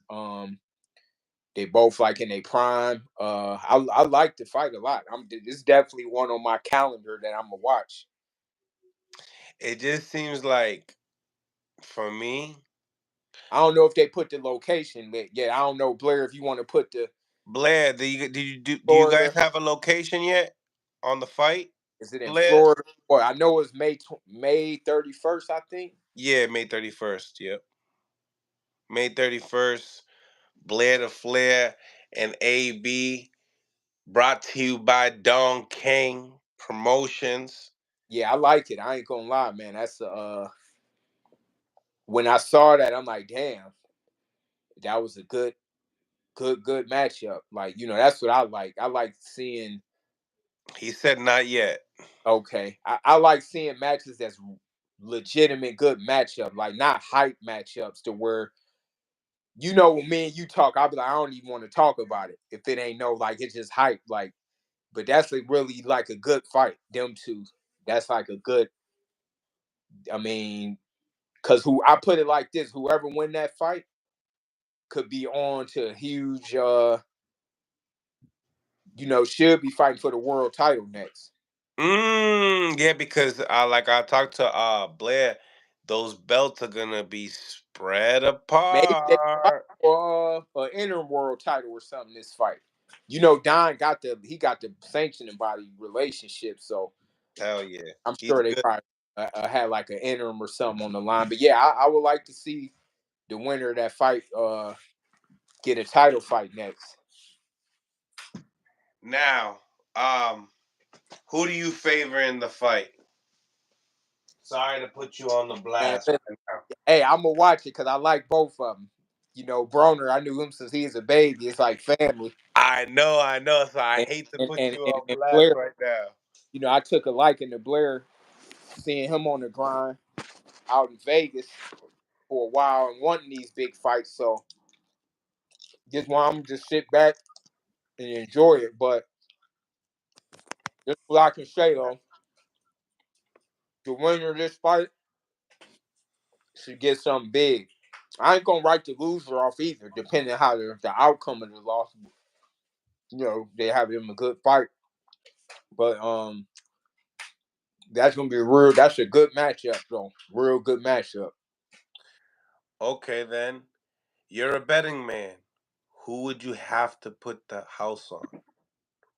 They both like in their prime. I like the fight a lot. This is definitely one on my calendar that I'm gonna watch. It just seems like, for me, I don't know if they put the location, but yeah, I don't know, Blair, if you want to put the Blair, do you guys Florida. have a location yet on the fight, Is it in Blair? Florida? Or I know it's May 31st, I think. Yeah, May 31st. Yep, May 31st. Blair the Flair and AB, brought to you by Don King Promotions. Yeah, I like it. I ain't gonna lie, man. That's when I saw that, I'm like, damn, that was a good matchup. Like, that's what I like. I like seeing. He said not yet. Okay, I like seeing matches that's legitimate good matchup, like not hype matchups to where when me and you talk, I'll be like, I don't even want to talk about it if it ain't no like it's just hype. Like, but that's like really like a good fight. Them two, that's like a good. I mean, because who I put it like this: whoever win that fight could be on to a huge. Should be fighting for the world title next. Yeah, because I talked to Blair, those belts are gonna be spread Maybe they fight apart. for an interim world title or something. This fight, Don got the sanctioning body relationship, so Hell yeah, I'm he's sure they good. probably had like an interim or something on the line. But yeah, I would like to see the winner of that fight get a title fight next. Now, who do you favor in the fight? Sorry to put you on the And blast listen, right now. hey, I'm gonna watch it because I like both of them. Broner, I knew him since he was a baby. It's like family. I know. So I And hate to and put and, you and, on and blast Blair, right now. I took a liking to Blair, seeing him on the grind out in Vegas for a while and wanting these big fights. So just want I'm just sit back and enjoy it. But just what I can say though, the winner of this fight should get something big. I ain't gonna write the loser off either, depending on how the outcome of the loss. They have him a good fight, but that's gonna be real. That's a good matchup, though. Real good matchup. Okay, then you're a betting man. Who would you have to put the house on?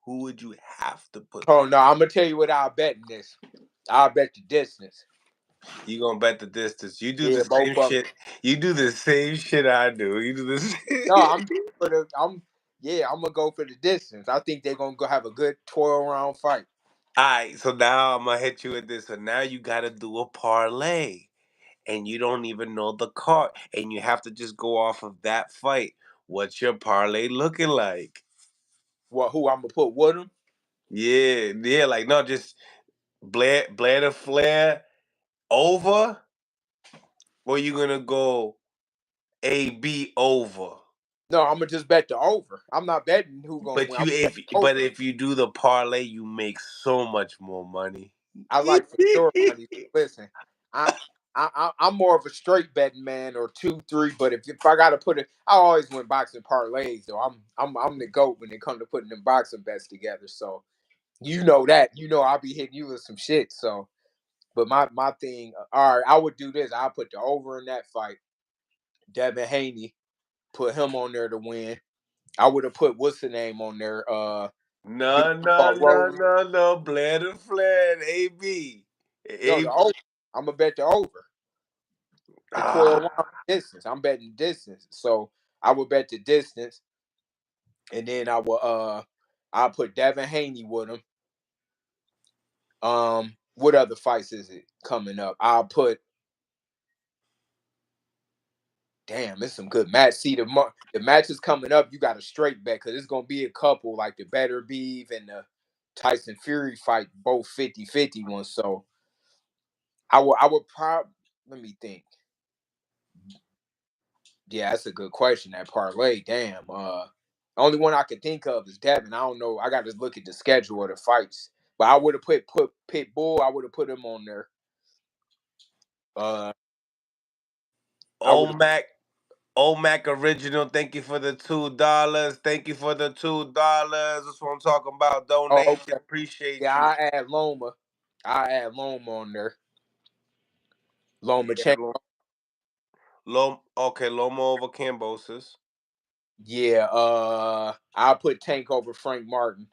Who would you have to put? Oh no, I'm gonna tell you what I'll bet in this. I'll bet the distance. You gonna bet the distance? You do the Yeah, same both of them. shit. You do the same shit I do. You do the No, same. I'm gonna go for the distance. I think they're gonna go have a good 12 round fight. Alright, so now I'm gonna hit you with this. So now you gotta do a parlay. And you don't even know the card. And you have to just go off of that fight. What's your parlay looking like? Who I'm gonna put with them? Yeah, yeah, like no, just Blair the Flair over, or you gonna go AB over? No, I'm gonna just bet the over. I'm not betting who gonna But win. I'm you if betting but over. if you do the parlay, you make so much more money. I like for sure money. Listen, I, I'm more of a straight betting man or 2, 3. But if I gotta put it, I always win boxing parlays. So I'm the goat when it comes to putting them boxing bets together. So you know that. I'll be hitting you with some shit. So, but my thing. All right, I would do this. I'll put the over in that fight. Devin Haney, put him on there to win. I would have put what's the name on there. No, no, no, Road. no, no. Blair the Flair and AB. No, the AB. over. I'm gonna bet the over. The 12 Ah, round distance. I'm betting distance. So I would bet the distance. And then I'll put Devin Haney with him. What other fights is it coming up? I'll put damn, it's some good match. See the matches coming up, you got a straight bet because it's gonna be a couple like the Better Beef and the Tyson Fury fight, both 50-50 ones. So I would probably let me think. Yeah, that's a good question. That parlay, damn. Only one I could think of is Devin. I don't know. I got to look at the schedule of the fights. But I would have put Pitbull. I would have put him on there. Uh, I would have. Omac, Omac original. Thank you for the $2. Thank you for the $2. That's what I'm talking about. Oh, Donation. okay. Appreciate Yeah, you. I add Loma. I add Loma on there. Loma Yeah, chain. Okay, Loma over Cambosis. Yeah. I'll put Tank over Frank Martin.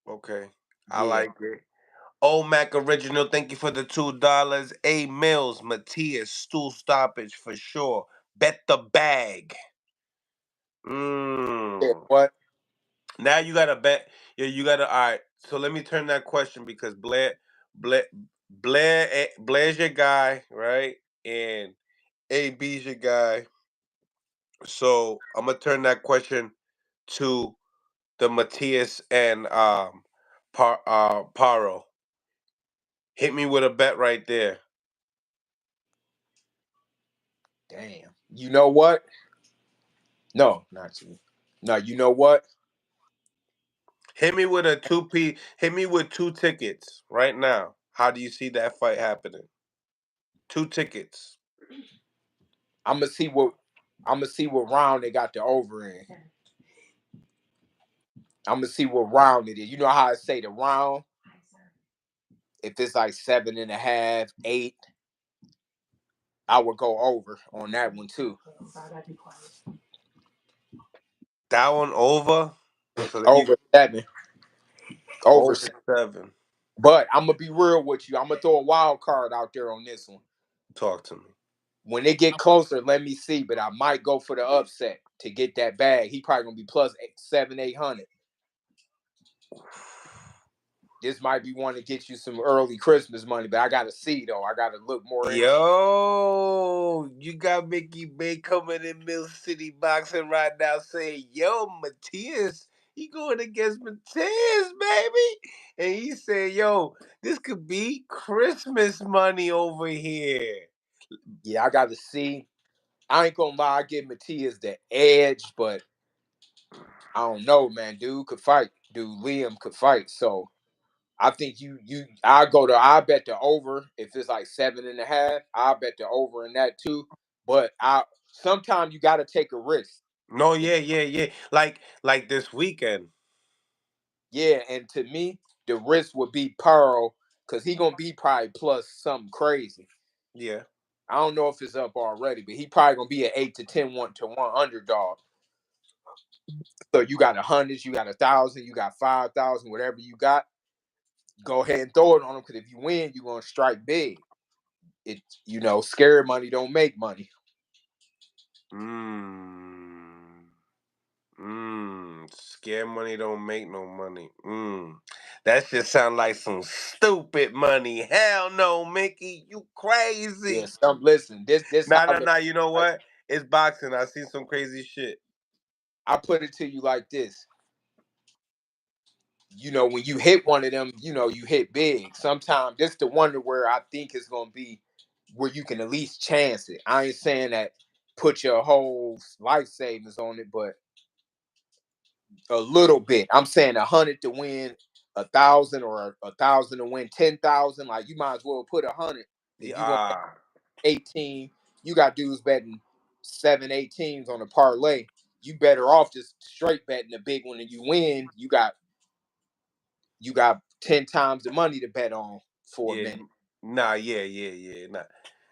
Okay, I Yeah. like it. Omac original. Thank you for the $2. A Mills, Matias, stool stoppage for sure. Bet the bag. Yeah. Mm. What? Now you gotta bet. Yeah, you gotta. All right. So let me turn that question because Blair's your guy, right? And AB's your guy. So I'm gonna turn that question to the Matias and Paro. Hit me with a bet right there. Damn. You know what? No, not you. No, you know what? Hit me with a hit me with 2 tickets right now. How do you see that fight happening? 2 tickets. I'm gonna see what. I'm gonna see what round they got the over in. I'm gonna see what round it is. You know how I say the round. If it's like 7.5, 8, I would go over on that one too. That one over. So then you Over 7. Over over 7. 7. But I'm gonna be real with you. I'm gonna throw a wild card out there on this one. Talk to me. When they get closer, let me see. But I might go for the upset to get that bag. He probably gonna be plus 7, 800. This might be one to get you some early Christmas money, but I gotta see though. I gotta look more into. Yo, you got Mickey Bay coming in Mill City boxing right now saying, yo, Matias, he going against Matias, baby. And he said, yo, this could be Christmas money over here. Yeah, I gotta see. I ain't gonna lie, I give Matias the edge, but I don't know, man. Dude could fight. Dude, Liam could fight. So I think I bet the over if it's like 7.5. I bet the over in that too. But I sometimes you gotta take a risk. No, yeah. Like this weekend. Yeah, and to me, the risk would be Paro because he gonna be probably plus something crazy. Yeah. I don't know if it's up already, but he probably gonna be an 8 to 10 1 underdog. So you got 100, you got 1,000, you got 5,000, whatever you got. Go ahead and throw it on him because if you win, you're gonna strike big. It scary money don't make money. Mmm. Scare money don't make no money. That just sound like some stupid money. Hell no, Mickey. You Yeah, crazy. listen, this how Nah. You know like, what? It's boxing. I seen some crazy shit. I put it to you like this. When you hit one of them, you hit big. Sometimes this the one where I think it's gonna be where you can at least chance it. I ain't saying that put your whole life savings on it, but a little bit. I'm saying 100 to win 1,000 or 1,000 to win 10,000. Like you might as well put 100 if you want Yeah. 18. You got dudes betting 7 18s on a parlay. You better off just straight betting a big one, and you win. You got 10 times the money to bet on for a Yeah. minute. Nah, yeah. Nah.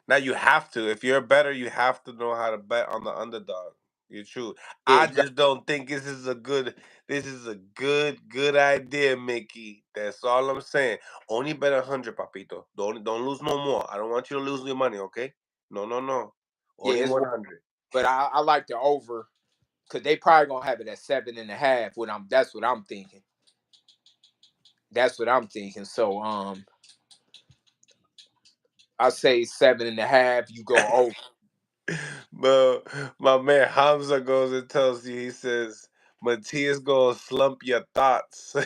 Now you have to. If you're a better, you have to know how to bet on the underdog. You're true. Yeah, I you got just don't think this is a good idea, Mickey. That's all I'm saying. Only bet 100, papito. Don't lose no more. I don't want you to lose your money, okay? No. yeah, Only 100. but I like the over because they probably gonna have it at 7.5. That's what I'm thinking. That's what I'm thinking. So I say 7.5. You go over. But my man Hamza goes and tells you, he says, Matias gonna slump your thoughts.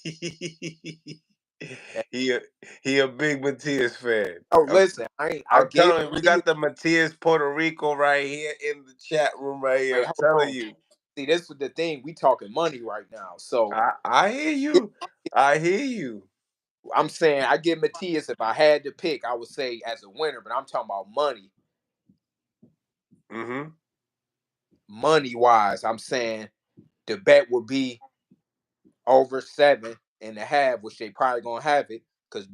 he a, he a big Matias fan. Oh, listen, I I'm gave telling you, we Matias. got the Matias Puerto Rico right here in the chat room right here. Wait, I'm hold telling on. you. See, this was the thing. We talking money right now. So I hear yeah, you. I hear you. I'm saying I give Matias, if I had to pick, I would say as a winner, but I'm talking about money. Mm-hmm. Money wise, I'm saying the bet would be over 7.5, which they probably gonna have it because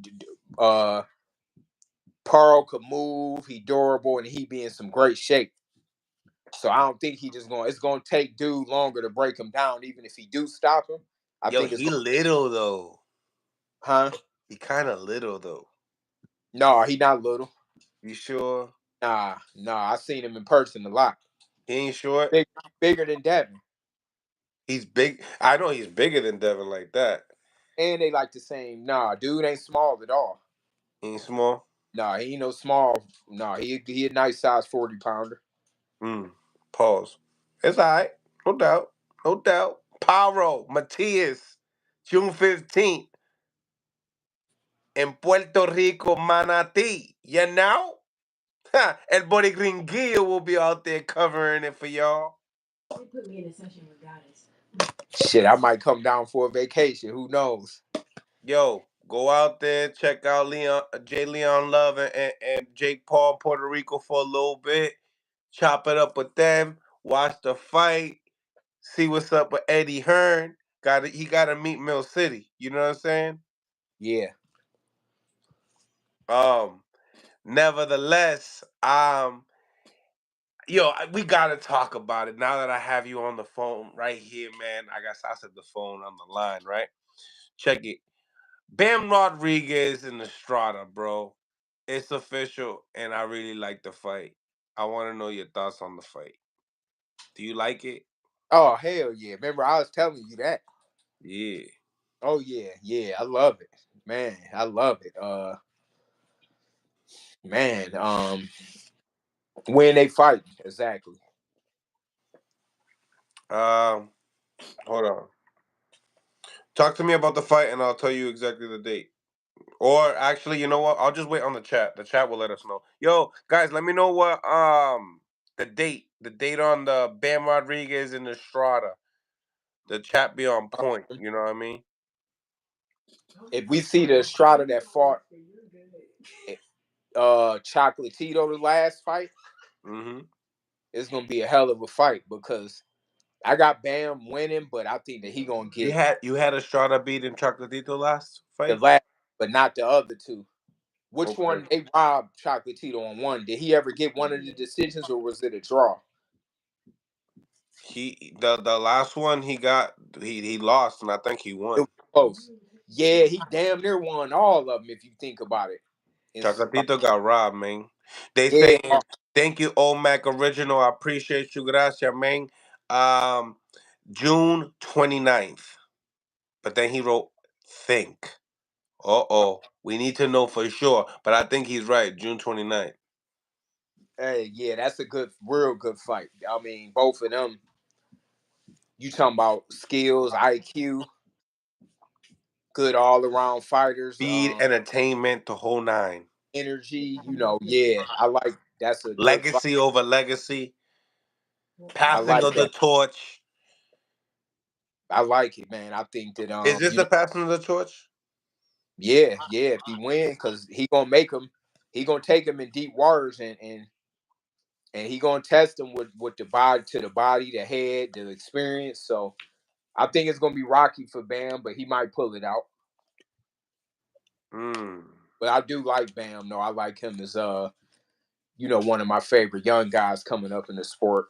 Paro could move, he durable, and he be in some great shape. So I don't think he just going. It's gonna take dude longer to break him down, even if he do stop him. I Yo, think it's he gonna, little though. huh? He kind of little though. No, he not little. You sure? Nah. I seen him in person a lot. He ain't short. Big, bigger than Devin, He's big. I know he's bigger than Devin like that. and they like the same. Nah, dude ain't small at all. He ain't small. Nah, he ain't no small. Nah, he a nice size 40-pounder. Pause. It's all right. No doubt. No doubt. Paro, Matias, June 15th in Puerto Rico, Manatí. You know? El Boricringuillo will be out there covering it for y'all. Shit, I might come down for a vacation. Who knows? Yo, go out there, check out J. Leon Love and Jake Paul, Puerto Rico for a little bit. Chop it up with them. Watch the fight. See what's up with Eddie Hearn. He gotta meet Mill City. You know what I'm saying? Yeah. Nevertheless, yo, we gotta talk about it now that I have you on the phone right here, man. I guess I said the phone on the line, right? Check it. Bam Rodriguez and Estrada, bro. It's official, and I really like the fight. I want to know your thoughts on the fight. Do you like it? Oh hell yeah! Remember I was telling you that. Yeah. Oh yeah. I love it, man. I love it. Man. When they fight exactly. Um, hold on. Talk to me about the fight, and I'll tell you exactly the date. Or actually, you know what? I'll just wait on the chat. The chat will let us know. Yo, guys, let me know what the date on the Bam Rodriguez and Estrada. The chat be on point. You know what I mean? If we see the Estrada that fought Chocolatito the last fight, Mm-hmm. it's gonna be a hell of a fight because I got Bam winning, but I think that he gonna get You had Estrada beating Chocolatito last the fight. last, but not the other two. Which Okay. one they robbed Chocolatito on one? Did he ever get one of the decisions, or was it a draw? The last one he lost, and I think he It won. was close. Yeah, he damn near won all of them if you think about it. It's Chocolatito got robbed, man. They yeah, saying thank you, Mac Original. I appreciate you, gracias, man. Um, June 29th. But then he wrote think. We need to know for sure. But I think he's right. June 29th. hey, yeah, that's a real good fight. I mean, both of them. You talking about skills, IQ, good all around fighters, Speed, entertainment, the whole nine. energy. Yeah, I like that's a good fight. Legacy over legacy. I Passing like of the that. torch. I like it, man. I think that Is this the passing of the torch? yeah, if he win, because he gonna make him, he gonna take him in deep waters and he gonna test him with the body to the body, the head, the experience. So I think it's gonna be rocky for Bam, but he might pull it out. Mm. But I do like Bam, though. I like him as one of my favorite young guys coming up in the sport.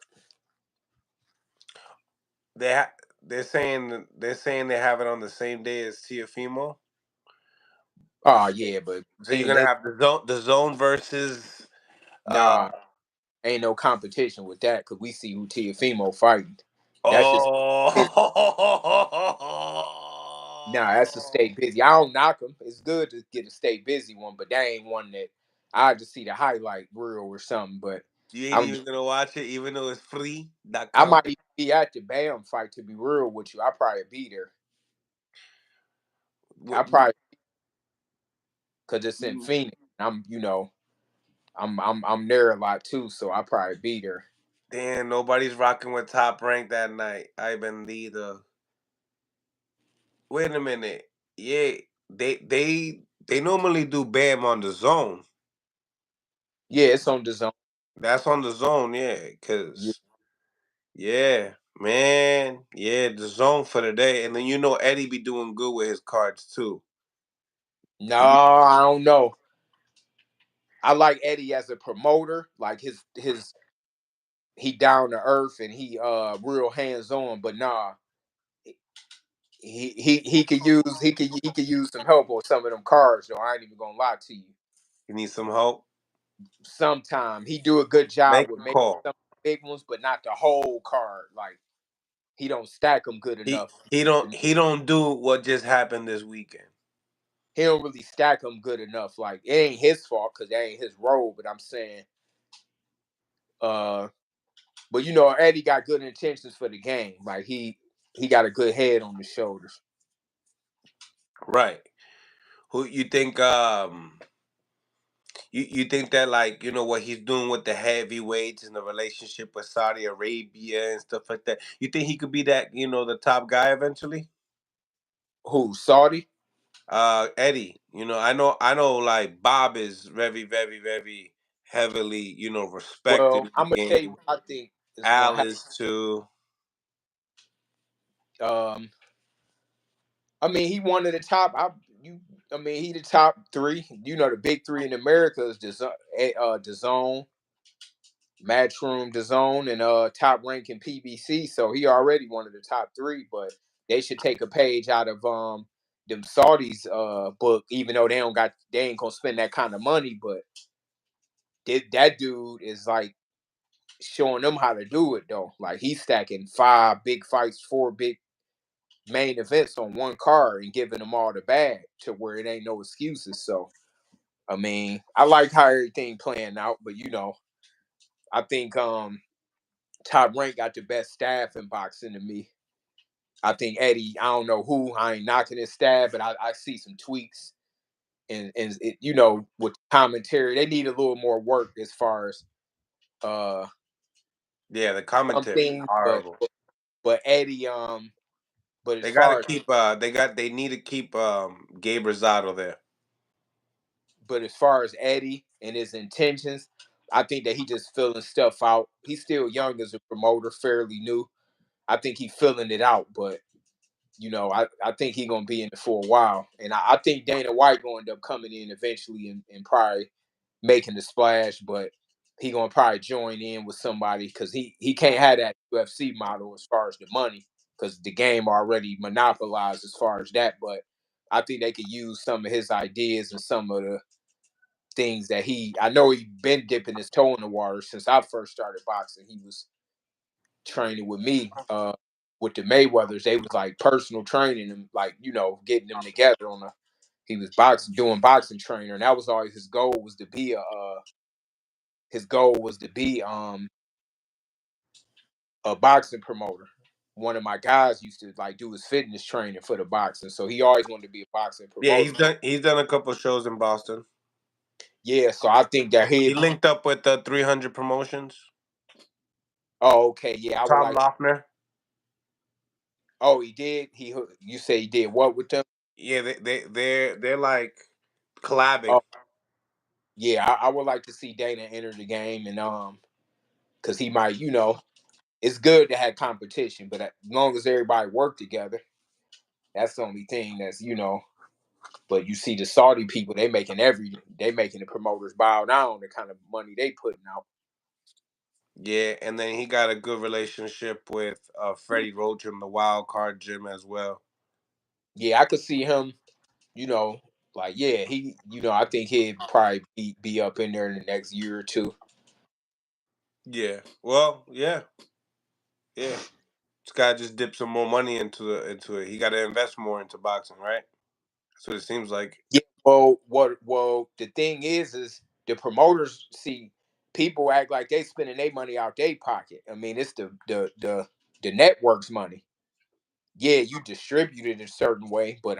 They're saying they have it on the same day as Tiafimo. Oh yeah, but So you're gonna have the zone versus nah, ain't no competition with that because we see who Tiafimo fighting. That's just oh nah, that's to stay busy. I don't knock him. It's good to get a stay busy one, but that ain't one that I just see the highlight reel or something. But you ain't I'm even gonna watch it even though it's free. Dot I com. might even be at the Bam fight to be real with you. I probably be there. I What probably because it's in Phoenix. I'm there a lot too, so I probably be there. Damn, nobody's rocking with Top Rank that night. I been leader. Wait a minute. Yeah. they normally do Bam on the zone. Yeah, it's on the zone. That's on the zone, yeah. Yeah. Yeah, man, yeah, the zone for the day, and then Eddie be doing good with his cards too. No, I don't know. I like Eddie as a promoter. Like his he down to earth and he real hands on. But nah, he could use some help on some of them cards though. I ain't even gonna lie to you. You need some help? Sometime he do a good job Make with a making call. some big ones, but not the whole card. Like he don't stack them good He enough. he don't he don't do what just happened this weekend. He don't really stack them good enough. Like it ain't his fault because that ain't his role. But I'm saying, uh, but Eddie got good intentions for the game. Like he got a good head on his shoulders. Right. Who you think? You think that like what he's doing with the heavyweights and the relationship with Saudi Arabia and stuff like that. You think he could be that the top guy eventually? Who Saudi? Eddie. I know. Like Bob is very, very, very heavily respected Well, in I'm gonna the tell you game. what I think is Al gonna is too. happen. I mean, he one of the top. I mean, he the top three. The big three in America is DAZN, Matchroom, DAZN, and Top Rank in PBC. So he already one of the top three. But they should take a page out of them Saudis book, even though they ain't gonna spend that kind of money. But that dude is like showing them how to do it though. Like he's stacking 5 big fights, 4 big main events on one card and giving them all the bag to where it ain't no excuses. So I mean, I like how everything playing out, but I think Top Rank got the best staff in boxing to me. I think Eddie, I don't know who, I ain't knocking his staff, but I see some tweaks and it, with commentary, they need a little more work as far as uh Yeah, the some commentary is things, but horrible. but Eddie, but as They got to far as keep. They need to keep Gabe Rosado there. Eddie and his intentions, I think that he just filling stuff out. He's still young as a promoter, fairly new. I think he filling it out, but I think he gonna be in it for a while. And I think Dana White gonna end up coming in eventually and probably making the splash, but he gonna probably join in with somebody because he can't have that UFC model as far as the money because the game already monopolized as far as that. But I think they could use some of his ideas and some of the things that I know he been dipping his toe in the water since I first started boxing. He was training with me with the Mayweathers. They was like personal training and like getting them together on a. He was doing boxing trainer, and that was always his goal was to be a boxing promoter. One of my guys used to like do his fitness training for the boxing, so he always wanted to be a boxing Yeah, promoter. he's done a couple shows in Boston. Yeah, so I think that He linked up with the 300 Promotions. Oh, okay, yeah, I would Tom like. Loeffner. Oh, he did. You say he did what with them? Yeah, they're like collabing. Oh, yeah, I would like to see Dana enter the game and because he might, it's good to have competition, but as long as everybody work together, that's the only thing that's. But you see the Saudi people, they making the promoters bow down the kind of money they putting out. Yeah, and then he got a good relationship with Freddie Roach in the Wild Card Gym as well. Yeah, I could see him, you know, like yeah, I think he'd probably be up in there in the next year or two. Yeah. Well, yeah, yeah. This guy just dipped some more money into it. He got to invest more into boxing, right? That's what it seems like. Yeah. Well, the thing is the promoters see people act like they spending their money out their pocket. I mean, it's the network's money. Yeah, you distribute it a certain way, but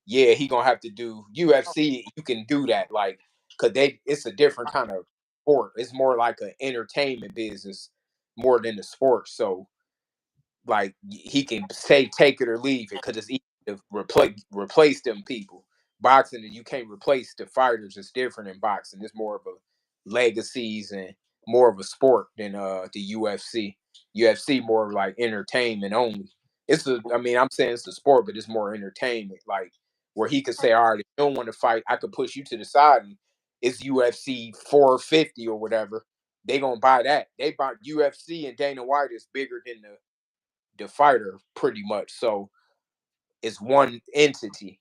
yeah, he gonna have to do UFC. You can do that, like, cause it's a different kind of sport. It's more like an entertainment business more than the sport. So, like, he can say take it or leave it, cause it's easy to replace them people. boxing, you can't replace the fighters. It's different in boxing. It's more of a legacies and more of a sport than the UFC. UFC more like entertainment only. I mean, I'm saying it's a sport, but it's more entertainment. Like where he could say, all right, if you don't want to fight, I could push you to the side and it's UFC 450 or whatever. They gonna buy that. They buy UFC, and Dana White is bigger than the fighter pretty much. So it's one entity.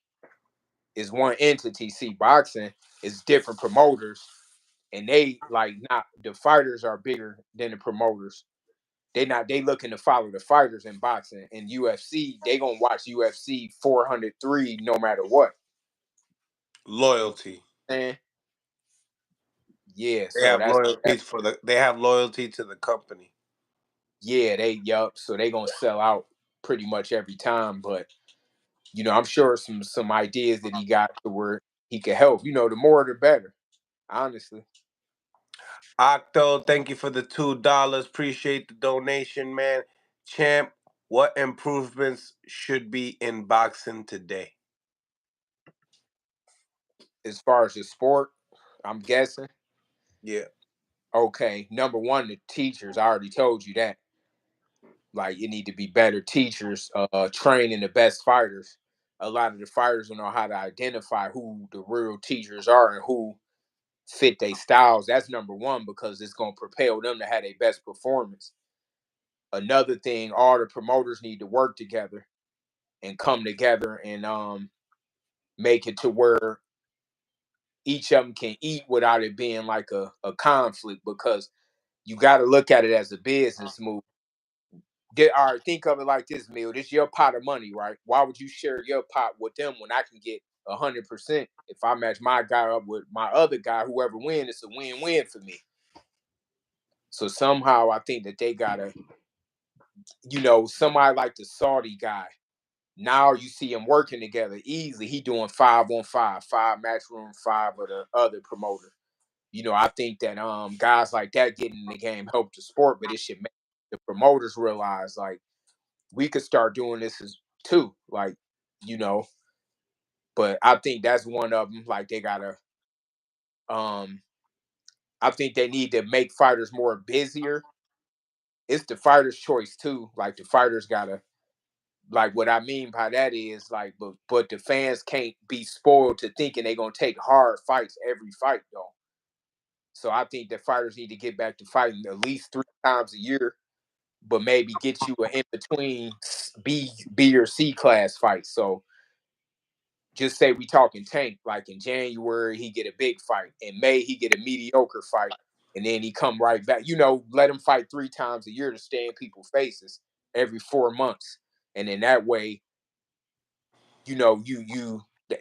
It's one entity. See, boxing is different promoters, and they like not the fighters are bigger than the promoters. They looking to follow the fighters in boxing. In UFC, they gonna watch UFC 403 no matter what. Loyalty. And yeah, They so have that's loyalty they have loyalty to the company. yeah, so they gonna sell out pretty much every time. But I'm sure some ideas that he got to where he could help. The more the better, honestly. Octo, thank you for the $2. Appreciate the donation, man. Champ, what improvements should be in boxing today? As far as the sport, I'm guessing. Yeah. Okay, number one, the teachers. I already told you that. Like, you need to be better teachers, training the best fighters. A lot of the fighters don't know how to identify who the real teachers are and who fit their styles. That's number one because it's gonna propel them to have their best performance. Another thing, all the promoters need to work together and come together and make it to where each of them can eat without it being like a conflict, because you got to look at it as a business move. All right, think of it like this, Mill. This your pot of money, right? Why would you share your pot with them when I can get 100%? If I match my guy up with my other guy, whoever wins, it's a win-win for me. So somehow I think that they gotta, somebody like the Saudi guy. Now you see him working together easily. He doing 5-on-5, five matchroom, five of the other promoter. I think that guys like that getting in the game help the sport, but it should make the promoters realize like we could start doing this as too. Like, you know, but I think that's one of them. Like they gotta um I think they need to make fighters more busier. It's the fighter's choice too. Like the fighters gotta, like what I mean by that is like, but the fans can't be spoiled to thinking they're gonna take hard fights every fight though. So I think that fighters need to get back to fighting at least 3 times a year, but maybe get you an in between B or C class fight. So just say we talking Tank, like in January he get a big fight, in May he get a mediocre fight, and then he come right back. Let him fight 3 times a year to stay in people's faces every 4 months, and then that way,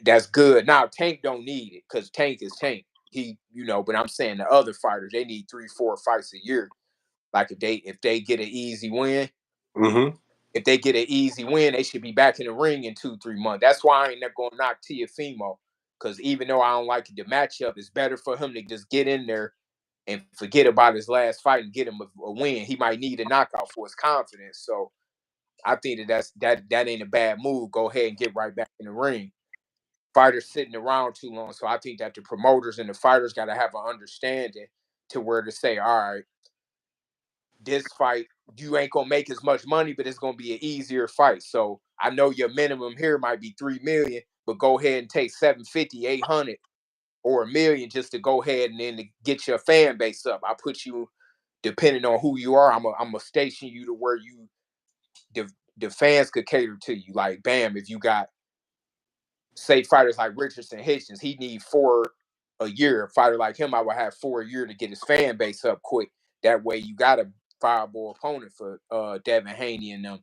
that's good. Now Tank don't need it because Tank is Tank. But I'm saying the other fighters they need 3-4 fights a year. Like if they get an easy win, Mm-hmm. if they get an easy win, they should be back in the ring in 2-3 months. That's why I ain't never gonna knock Tiafimo, because even though I don't like the matchup, it's better for him to just get in there and forget about his last fight and get him a win. He might need a knockout for his confidence. So I think that ain't a bad move. Go ahead and get right back in the ring. Fighters sitting around too long. So I think that the promoters and the fighters got to have an understanding to where to say, all right, this fight, you ain't gonna make as much money, but it's gonna be an easier fight. So I know your minimum here might be 3 million, but go ahead and take 750, 800, or 1 million just to go ahead and then to get your fan base up. I put you, depending on who you are, I'm gonna station you to where the fans could cater to you. Like bam, if you got say fighters like Richardson Hitchens, he need 4 a year. A fighter like him, I would have 4 a year to get his fan base up quick. That way you got a fireball opponent for Devin Haney and them.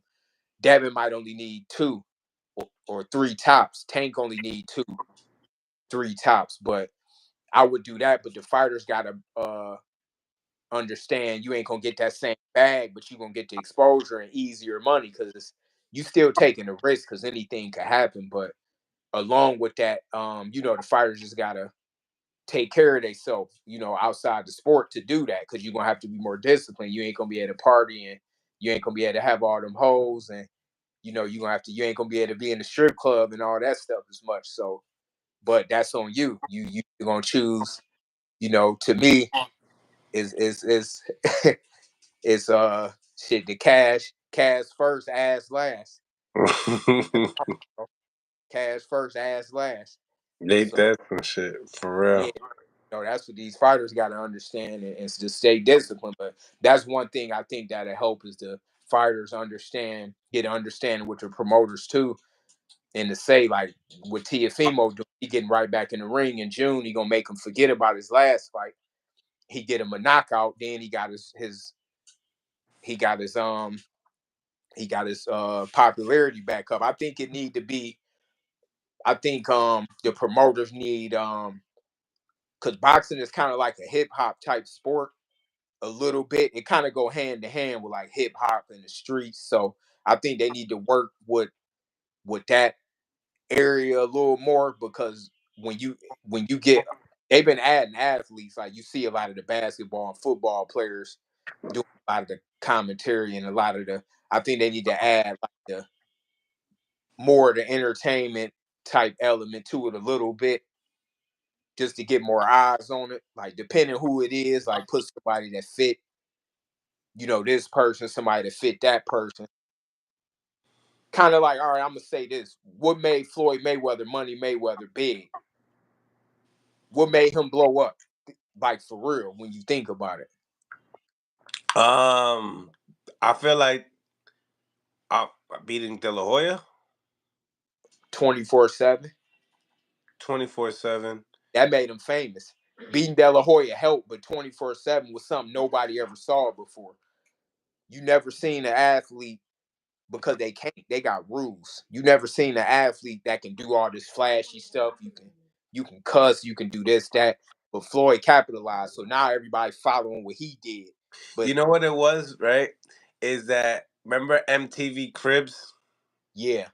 Devin might only need 2 or 3 tops. Tank only need 2, 3 tops. But I would do that. But the fighters gotta understand you ain't gonna get that same bag, but you gonna get the exposure and easier money because you still taking the risk because anything could happen. But along with that, the fighters just gotta take care of themselves, outside the sport to do that because you're gonna have to be more disciplined. You ain't gonna be able to party and you ain't gonna be able to have all them hoes and you ain't gonna be able to be in the strip club and all that stuff as much. So but that's on you. You're gonna choose. To me, is it's shit. The cash first, ass last. Cash first, ass last. Ain't So that some shit for yeah, real? that's what these fighters got to understand and to stay disciplined. But that's one thing I think that'll help is the fighters get an understanding with the promoters too, and to say like what Tiafimo doing, he getting right back in the ring in June. He gonna make him forget about his last fight. He get him a knockout, then he got his he got his popularity back up. I think it need to be. I think the promoters need because boxing is kind of like a hip hop type sport a little bit. It kind of go hand to hand with like hip hop in the streets. So I think they need to work with that area a little more because when you get they've been adding athletes like you see a lot of the basketball and football players doing a lot of the commentary and a lot of the I think they need to add like the more of the entertainment type element to it a little bit just to get more eyes on it. Like depending who it is, like put somebody that fit, this person, somebody that fit that person. Kind of like, all right, I'm gonna say this. What made Floyd Mayweather, Money Mayweather big? What made him blow up? Like for real, when you think about it. I feel like I'm beating De La Hoya 24/7. 24/7. That made him famous. Beating De La Hoya helped, but 24/7 was something nobody ever saw before. You never seen an athlete because they can't. They got rules. You never seen an athlete that can do all this flashy stuff. You can cuss. You can do this that. But Floyd capitalized, so now everybody following what he did. But You know what it was, right? Is that remember MTV Cribs? yeah,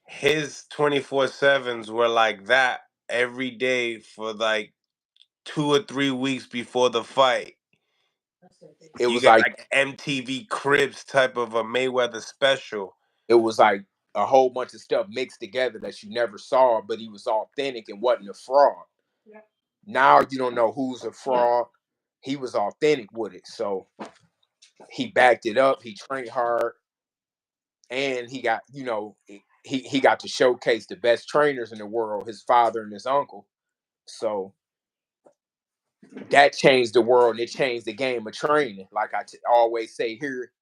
His 24/7s were like that every day for like 2 or 3 weeks before the fight. it You was get like like MTV Cribs type of a Mayweather special. it was like a whole bunch of stuff mixed together that you never saw, but he was authentic and wasn't a fraud. Now you don't know who's a fraud. He was authentic with it, so he backed it up. He trained hard, and he got he got to showcase the best trainers in the world, his father and his uncle. So that changed the world and it changed the game of training. Like I always say here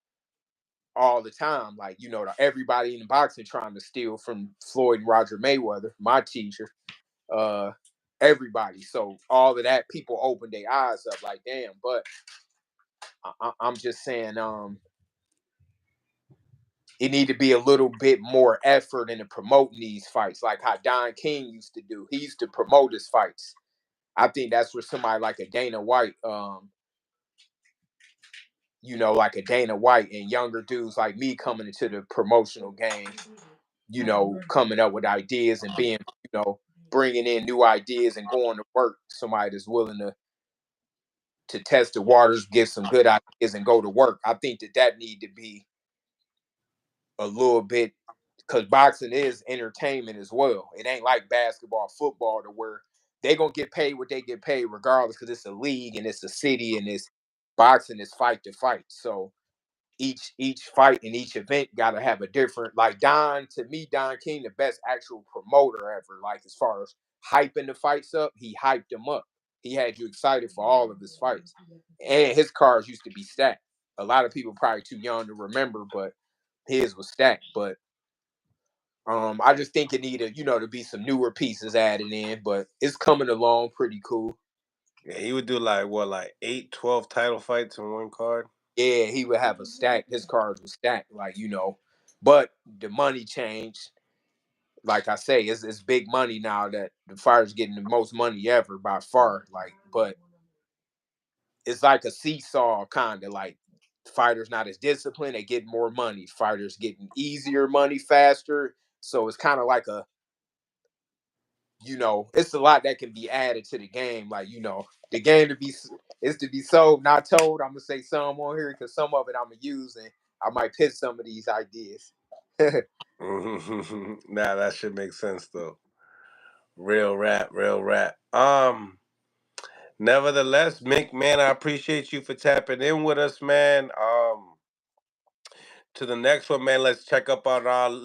all the time, like everybody in boxing trying to steal from Floyd and Roger Mayweather, my teacher. Uh, everybody. So all of that, people opened their eyes up, like damn. But I'm just saying, it need to be a little bit more effort into promoting these fights, like how Don King used to do. He used to promote his fights. I think that's where somebody like a Dana White, like a Dana White and younger dudes like me coming into the promotional game, coming up with ideas and being, bringing in new ideas and going to work. Somebody that's willing to test the waters, get some good ideas, and go to work. I think that need to be a little bit because boxing is entertainment as well. It ain't like basketball, football, to where they gonna get paid what they get paid regardless because it's a league and it's a city and it's boxing is fight to fight. So each fight and each event gotta have a different like to me, Don King, the best actual promoter ever. Like as far as hyping the fights up, he hyped them up. He had you excited for all of his fights. And his cards used to be stacked. A lot of people probably too young to remember, but his was stacked. But I just think it needed, to be some newer pieces added in, but it's coming along pretty cool. Yeah, he would do like what, like 8, 12 title fights in one card. Yeah, he would have a stack. His cards were stacked, like but the money changed. Like I say, it's big money now that the fighter's getting the most money ever by far. Like, but it's like a seesaw kind of like fighters not as disciplined, they get more money. Fighters getting easier money faster. So it's kind of like it's a lot that can be added to the game. Like, the game is to be sold, not told. I'm gonna say some on here because some of it I'm gonna use and I might pitch some of these ideas. Nah, that should make sense though. Real rap, real rap. Nevertheless, Mick, man, I appreciate you for tapping in with us, man. To the next one, man. Let's check up on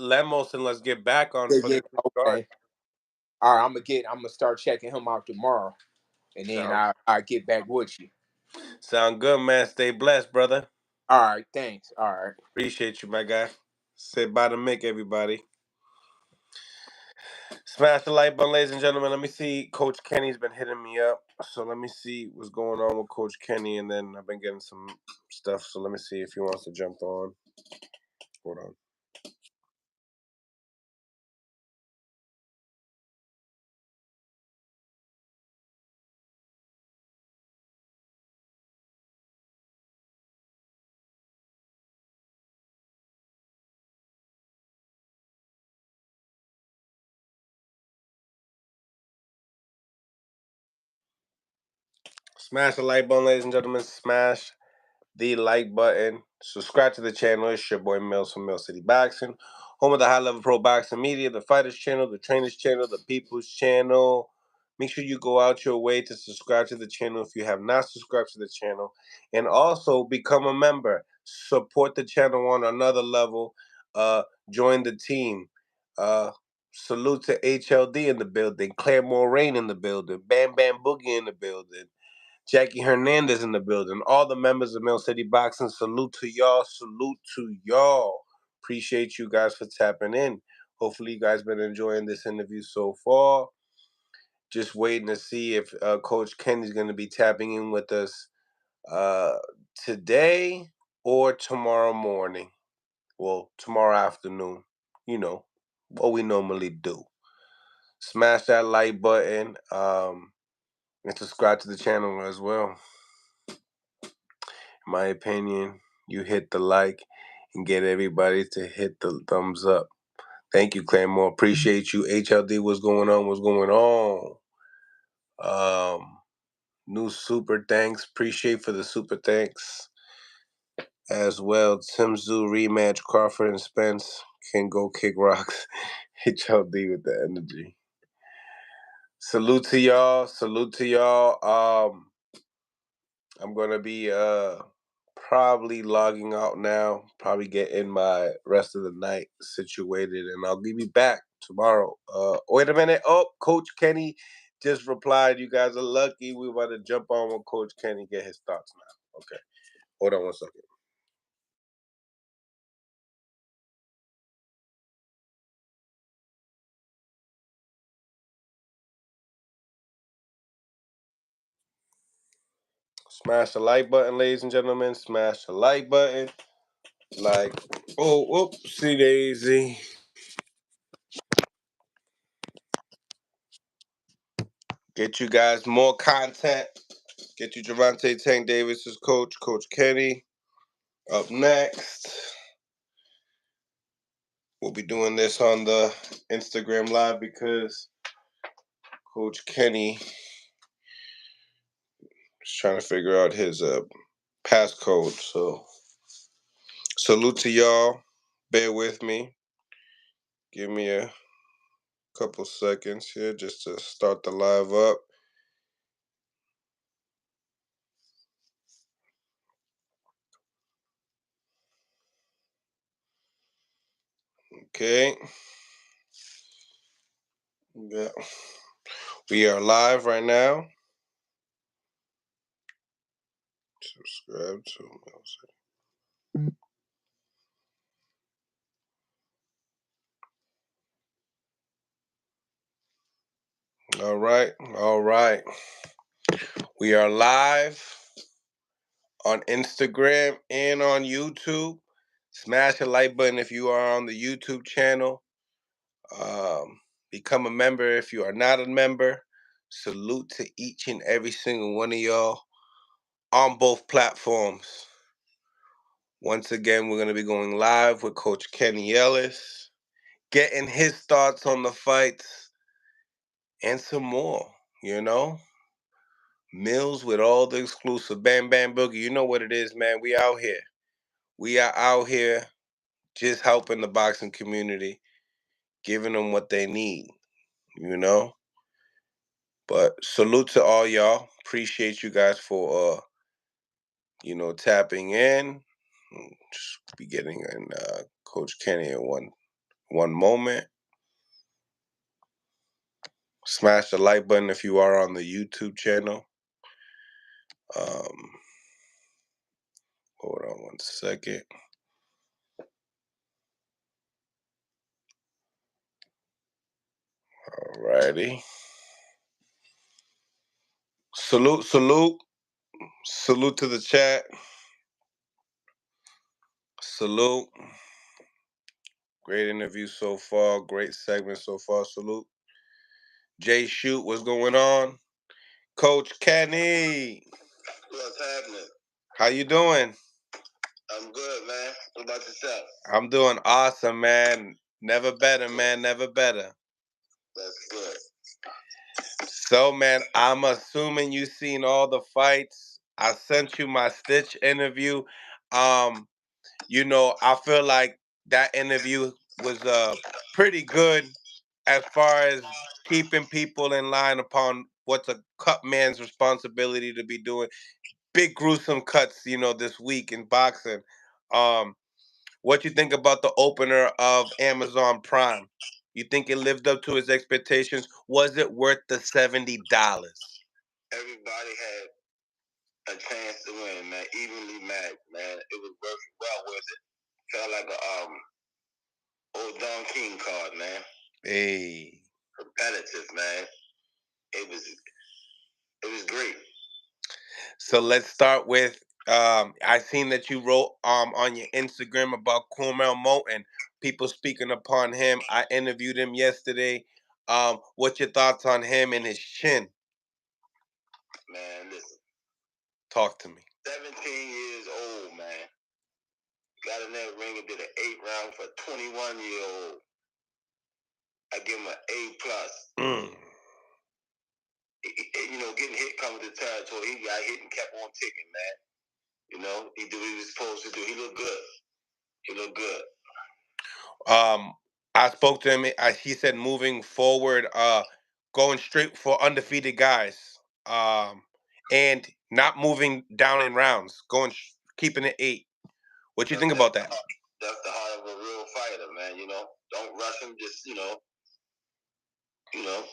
Lemos and let's get back on Yeah, for yeah. this regard. Okay. All right, I'm gonna start checking him out tomorrow, and then Sound I get back with you. sound good, man. Stay blessed, brother. All right, thanks. All right. Appreciate you, my guy. Say bye to Mick, everybody. Smash the like button, ladies and gentlemen. Let me see. Coach Kenny's been hitting me up. So let me see what's going on with Coach Kenny. And then I've been getting some stuff. So let me see if he wants to jump on. Hold on. Smash the like button, ladies and gentlemen. Smash the like button. Subscribe to the channel. It's your boy Mills from Mill City Boxing. Home of the high level pro boxing media, the fighters channel, the trainers channel, the people's channel. Make sure you go out your way to subscribe to the channel if you have not subscribed to the channel. And also become a member. Support the channel on another level. Join the team. Salute to HLD in the building. Claire Moraine in the building. Bam Bam Boogie in the building. Jackie Hernandez in the building. All the members of Mill City Boxing, salute to y'all. Salute to y'all. Appreciate you guys for tapping in. Hopefully, you guys been enjoying this interview so far. Just waiting to see if Coach Kenny's going to be tapping in with us today or tomorrow morning. Well, tomorrow afternoon. You know, what we normally do. Smash that like button and subscribe to the channel as well. In my opinion, you hit the like and get everybody to hit the thumbs up. Thank you, Claymore. Appreciate you. HLD, what's going on? What's going on? New super thanks. Appreciate for the super thanks as well. Tszyu rematch. Crawford and Spence can go kick rocks. HLD with the energy. Salute to y'all. Salute to y'all. I'm gonna be probably logging out now, probably getting my rest of the night situated, and I'll be back tomorrow. Wait a minute. Oh, Coach Kenny just replied. You guys are lucky. We want to jump on with Coach Kenny, get his thoughts now. Okay. Hold on one second. Smash the like button, ladies and gentlemen. Smash the like button. Like, oh, whoopsie daisy. Get you guys more content. Get you Javante Tank Davis's coach, Coach Kenny. Up next, we'll be doing this on the Instagram Live because Coach Kenny is trying to figure out his passcode. So, salute to y'all. Bear with me. Give me a couple seconds here just to start the live up. Okay. Yeah. We are live right now. Subscribe to Mills. All right. All right. We are live on Instagram and on YouTube. Smash the like button if you are on the YouTube channel. Become a member if you are not a member. Salute to each and every single one of y'all on both platforms. Once again, we're going to be going live with Coach Kenny Ellis, getting his thoughts on the fights and some more, you know? Mills with all the exclusive. Bam Bam Boogie. You know what it is, man. We out here. We are out here just helping the boxing community, giving them what they need, you know? But salute to all y'all. Appreciate you guys for tapping in. Just be getting in Coach Kenny in one moment. Smash the like button if you are on the YouTube channel. Hold on 1 second. Alrighty. Salute to the chat. Salute. Great interview so far. Great segment so far. Salute. Jay Shoot, what's going on? Coach Kenny. What's happening? How you doing? I'm good, man. What about yourself? I'm doing awesome, man. Never better, man. Never better. That's good. So, man, I'm assuming you seen all the fights. I sent you my Stitch interview. I feel like that interview was pretty good as far as keeping people in line upon what's a cut man's responsibility to be doing. Big gruesome cuts, this week in boxing. What you think about the opener of Amazon Prime? You think it lived up to his expectations? Was it worth the $70? Everybody had a chance to win, man. Evenly matched, man. It was well worth it. Felt like a old Don King card, man. Hey. Competitive, man. It was great. So let's start with I seen that you wrote on your Instagram about Cormel Moten, people speaking upon him. I interviewed him yesterday. What's your thoughts on him and his chin? Man, listen. Talk to me. 17 years old, man. Got in that ring and did an 8-round for a 21-year-old. I give him an A+. Getting hit coming to the territory. He got hit and kept on ticking, man. He did what he was supposed to do. He looked good. I spoke to him. He said moving forward, going straight for undefeated guys, and not moving down in rounds, keeping it 8. What you think about that? That's the heart of a real fighter, man. Don't rush him. Just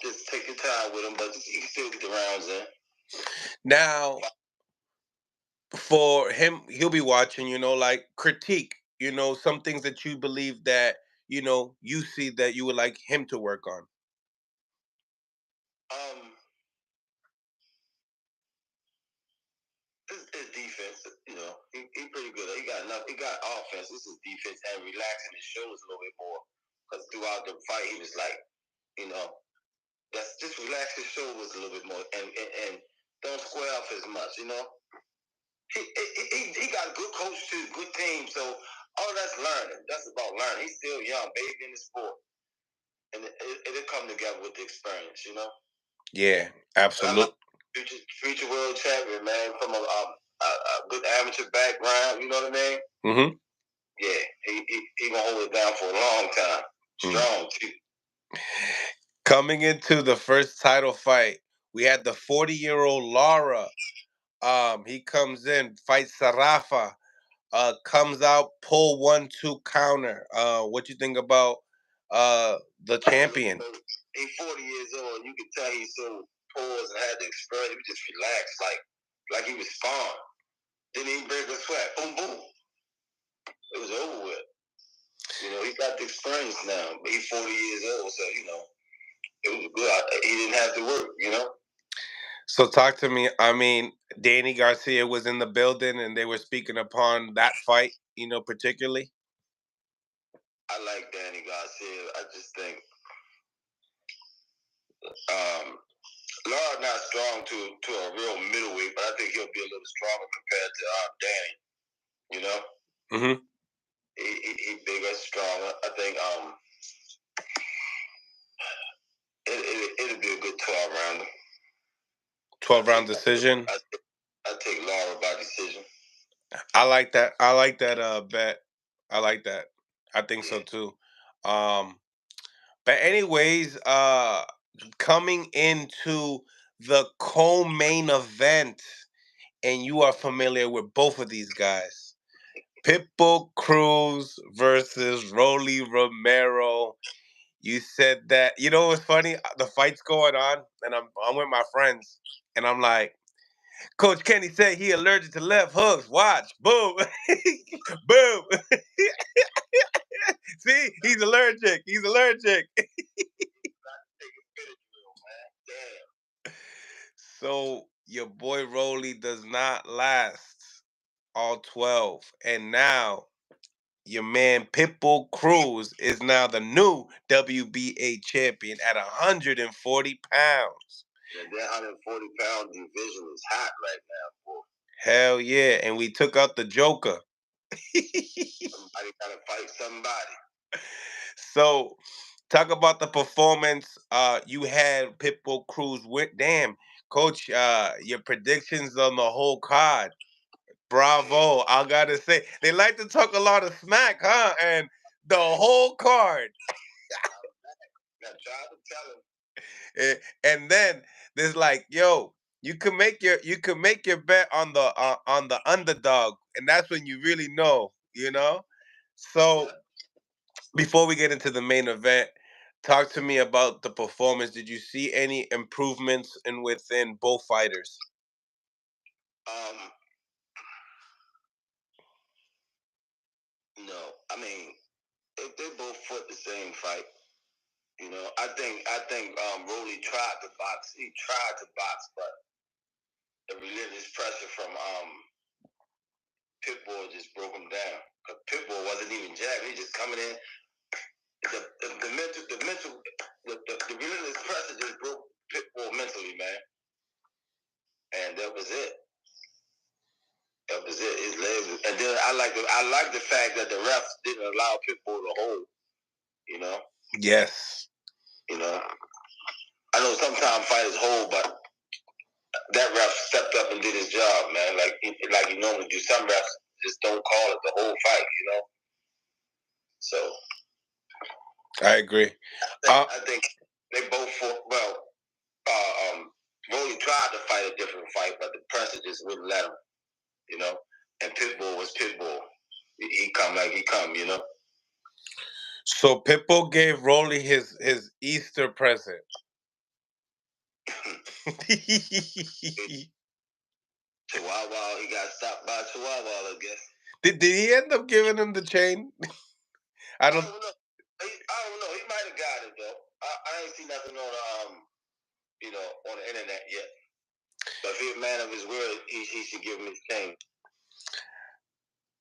just take your time with him, but you can still get the rounds in. Now, for him, he'll be watching. Like critique. Some things that you believe that you see that you would like him to work on. His defense, he pretty good. He got enough. He got offense. This is defense and relaxing his shoulders a little bit more. Because throughout the fight, he was like, just relax his shoulders a little bit more and don't square off as much. He got a good coach too, good team. So all that's learning. That's about learning. He's still young, baby in the sport, and it'll come together with the experience. Yeah, absolutely. Future world champion, man, from a good amateur background. You know what I mean? Mm-hmm. Yeah, he gonna hold it down for a long time. Strong too. Coming into the first title fight, we had the 40-year-old Lara. He comes in, fights Sarafa, comes out, pull 1-2 counter. What you think about the champion? He's 40 years old, and you can tell he's so paused and had the experience. He just relaxed, like he was sparring. Then he break a sweat. Boom, boom. It was over with. He got the experience now, but he's 40 years old, so it was good. He didn't have to work. So talk to me. I mean, Danny Garcia was in the building, and they were speaking upon that fight. Particularly. I like Danny Garcia. I just think Lara not strong to a real middleweight, but I think he'll be a little stronger compared to Danny. Mm-hmm. He bigger, stronger. I think it'll be a good 12-rounder. 12-round decision. I take Lara by decision. I like that. Bet. I like that. I think so too. But anyways, coming into the co-main event, and you are familiar with both of these guys. Pitbull Cruz versus Rolly Romero. You said that. You know what's funny? The fight's going on, and I'm with my friends, and I'm like, Coach Kenny said he allergic to left hooks. Watch, boom, boom. See, he's allergic. He's allergic. So your boy Rolly does not last all 12, and now your man Pitbull Cruz is now the new WBA champion at 140 pounds. Yeah, that 140-pound division is hot right now, boy. Hell yeah, and we took out the Joker. Somebody gotta fight somebody. So, talk about the performance. You had Pitbull Cruz with. Damn, Coach. Your predictions on the whole card. Bravo! I gotta say, they like to talk a lot of smack, huh? And the whole card. Now try to tell him. And then there's like, yo, you can make your bet on the underdog, and that's when you really know, you know. So Yeah. before we get into the main event, talk to me about the performance. Did you see any improvements within both fighters? No, I mean they both fought the same fight. You know, I think Rolly tried to box. He tried to box, but the relentless pressure from Pitbull just broke him down. Cause Pitbull wasn't even jabbing; he just coming in. The relentless pressure just broke Pitbull mentally, man. And that was it. That was it. His legs, and then I like the fact that the refs didn't allow Pitbull to hold. You know. Yes. You know. I know sometimes fighters hold, but that ref stepped up and did his job, man. Like he normally do. Some refs just don't call it the whole fight, you know. So I agree. I think they both fought well. Rolly tried to fight a different fight, but the pressure just wouldn't let him, you know. And Pitbull was Pitbull. He come like he come, you know. So Pitbull gave Rolly his Easter present. Chihuahua, he got stopped by Chihuahua, I guess. Did he end up giving him the chain? I don't know. I don't know. He might have got it though. I ain't seen nothing on on the internet yet. But if he's a man of his word, he should give him his chain.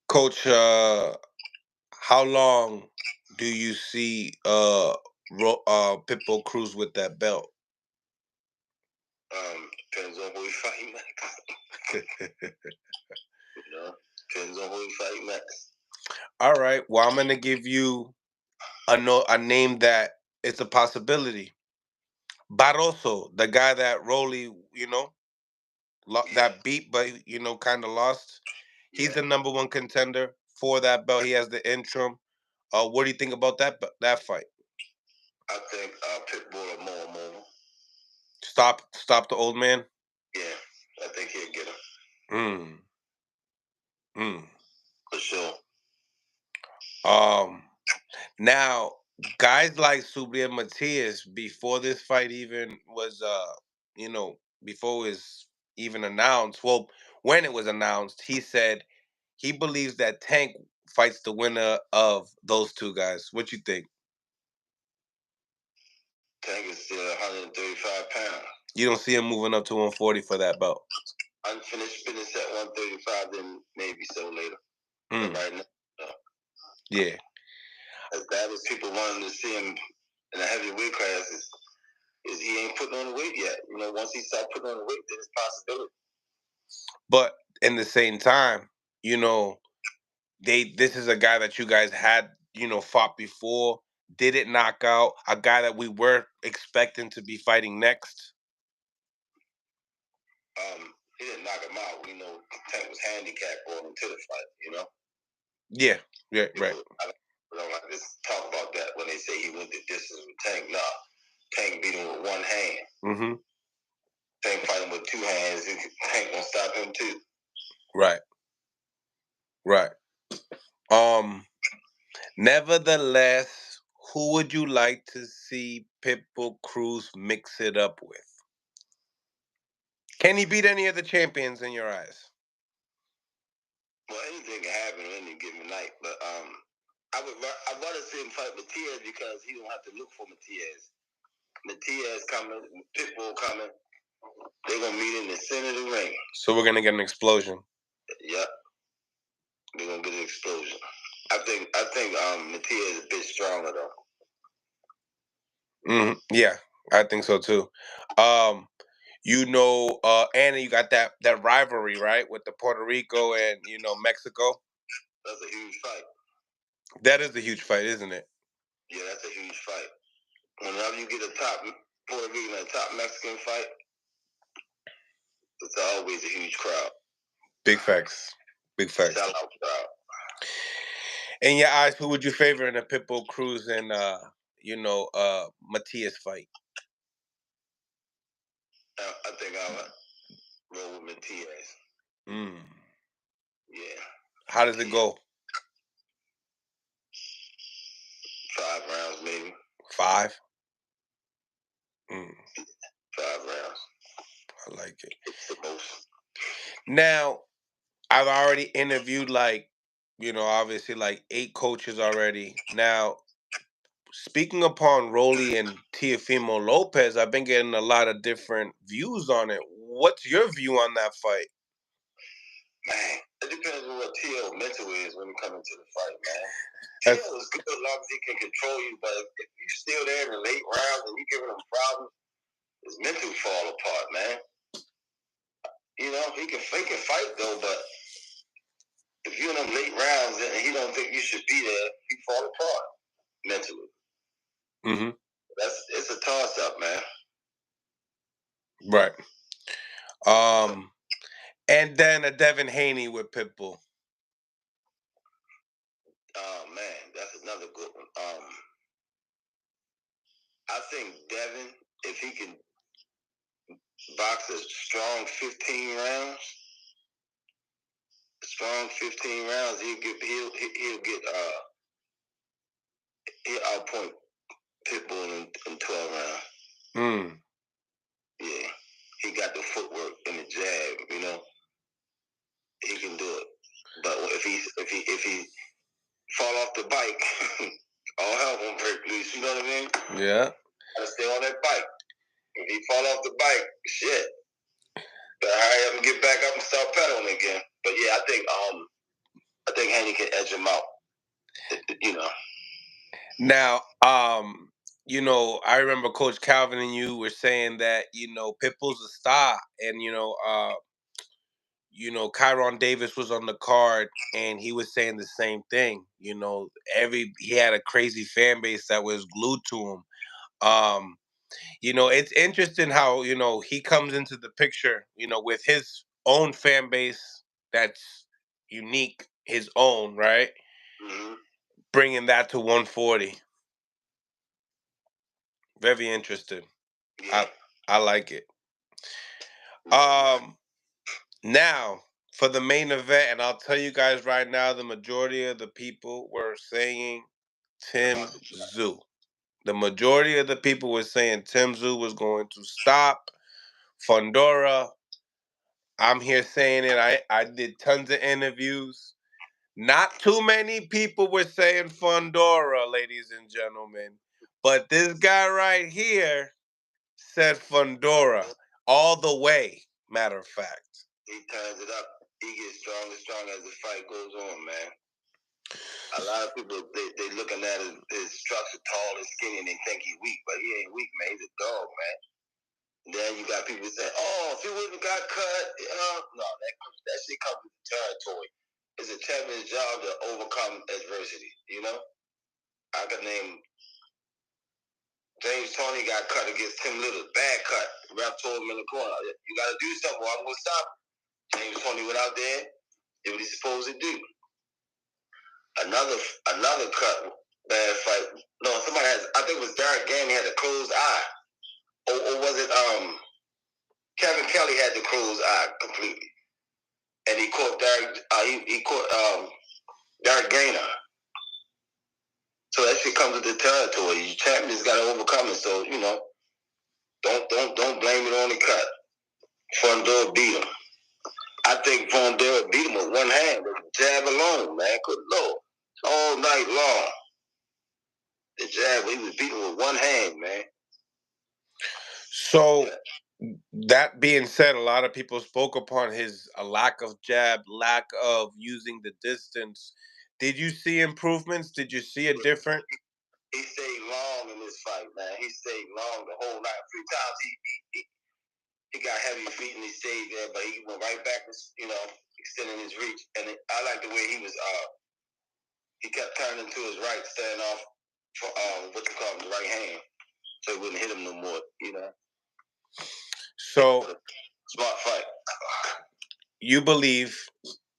Coach, how long do you see Pitbull Cruz with that belt? Depends on who he fight next. Depends on who he fight next. All right. Well, I'm gonna give you a name that it's a possibility. Barroso, the guy that Rolly, that beat, but kind of lost. He's the number one contender for that belt. He has the interim. What do you think about that fight? I think Pitbull or more. Stop the old man. Yeah, I think he'll get him. For sure. Now guys like Subriel and Matias, before this fight even was before it was even announced. Well, when it was announced, he said he believes that Tank fights the winner of those two guys. What you think? Tank is still 135 pounds. You don't see him moving up to 140 for that belt? Unfinished business at 135, then maybe so later. But right now, yeah. As bad as people wanting to see him in a heavyweight class is he ain't putting on the weight yet. You know, once he starts putting on the weight, then it's a possibility. But in the same time, this is a guy that you guys had, fought before, didn't knock out, a guy that we were expecting to be fighting next. He didn't knock him out. We know Tank was handicapped going into the fight, you know? Yeah, right. We don't like to talk about that when they say he went the distance with Tank. Nah, Tank beat him with one hand. Tank fighting with 2 hands. Tank gonna stop him too. Right. Right. Nevertheless, who would you like to see Pitbull Cruz mix it up with? Can he beat any of the champions in your eyes? Well, anything can happen on any given night, but I'd rather see him fight Matias because he don't have to look for Matias. Matias coming, Pitbull coming. They're gonna meet in the center of the ring. So we're gonna get an explosion. Yep. They're gonna get an explosion. I think Matias is a bit stronger though. Yeah, I think so too. Anna, you got that rivalry, right, with the Puerto Rico and Mexico. That's a huge fight. That is a huge fight, isn't it? Yeah, that's a huge fight. Whenever you get a top Puerto Rican and a top Mexican fight, it's always a huge crowd. Big facts. Big facts. Sellout crowd. In your eyes, who would you favor in a Pitbull Cruz and Matias fight? I think I'll roll with Matias. Yeah. How does it go? 5 rounds, maybe. 5? 5 rounds. I like it. It's the most. Now, I've already interviewed obviously 8 coaches already. Now, speaking upon Rolly and Teofimo Lopez, I've been getting a lot of different views on it. What's your view on that fight? Man, it depends on what Teo mental is when it comes into the fight, man. Teo is good as long as he can control you, but if you're still there in the late rounds and you're giving him problems, his mental fall apart, man. He can fight though, but if you're in them late rounds and he don't think you should be there, he fall apart mentally. Mm-hmm. It's a toss up, man. Right. And then a Devin Haney with Pitbull. Oh man, that's another good one. I think Devin, if he can box a strong 15 rounds, he'll outpoint Pitbull in 12 rounds. Yeah, he got the footwork and the jab. He can do it. But if he fall off the bike, all hell won't break loose. You know what I mean? Yeah. Gotta stay on that bike. If he fall off the bike, shit. But hurry up and get back up and start pedaling again. But yeah, I think Haney can edge him out. Now, I remember Coach Calvin and you were saying that, Pitbull's a star, and Kyron Davis was on the card and he was saying the same thing. He had a crazy fan base that was glued to him. It's interesting how, he comes into the picture, with his own fan base that's unique, his own, right? Mm-hmm. Bringing that to 140. Very interesting. Yeah. I like it. Now, for the main event, and I'll tell you guys right now, the majority of the people were saying Tszyu. The majority of the people were saying Tszyu was going to stop Fundora. I'm here saying it. I did tons of interviews. Not too many people were saying Fundora, ladies and gentlemen. But this guy right here said Fundora all the way, matter of fact. He turns it up. He gets stronger and stronger as the fight goes on, man. A lot of people, they looking at his structure, tall and skinny, and they think he's weak, but he ain't weak, man. He's a dog, man. And then you got people saying, oh, if he wouldn't got cut, no, that shit comes with the territory. It's a champion's job to overcome adversity, I can name James Toney got cut against Tim Little. Bad cut. Ref told him in the corner, you got to do something or I'm going to stop him. James Toney went out there, did what he's supposed to do. Another cut, bad fight. No, I think it was Derek Gandy had a closed eye. Or was it Kevin Kelly had the Cruz eye completely, and he caught Derek. He caught Derek Gainer. So that shit comes with the territory. You champions got to overcome it. So don't blame it on the cut. Fundora beat him. I think Fundora beat him with one hand, with the jab alone, man. Good Lord, all night long. The jab, he was beating with one hand, man. So, that being said, a lot of people spoke upon his lack of jab, lack of using the distance. Did you see improvements? Did you see a different? He stayed long in this fight, man. He stayed long the whole night. A few times he got heavy feet and he stayed there, but he went right back, extending his reach. And I like the way he was. He kept turning to his right, staying off for the right hand, so he wouldn't hit him no more. So, smart fight. You believe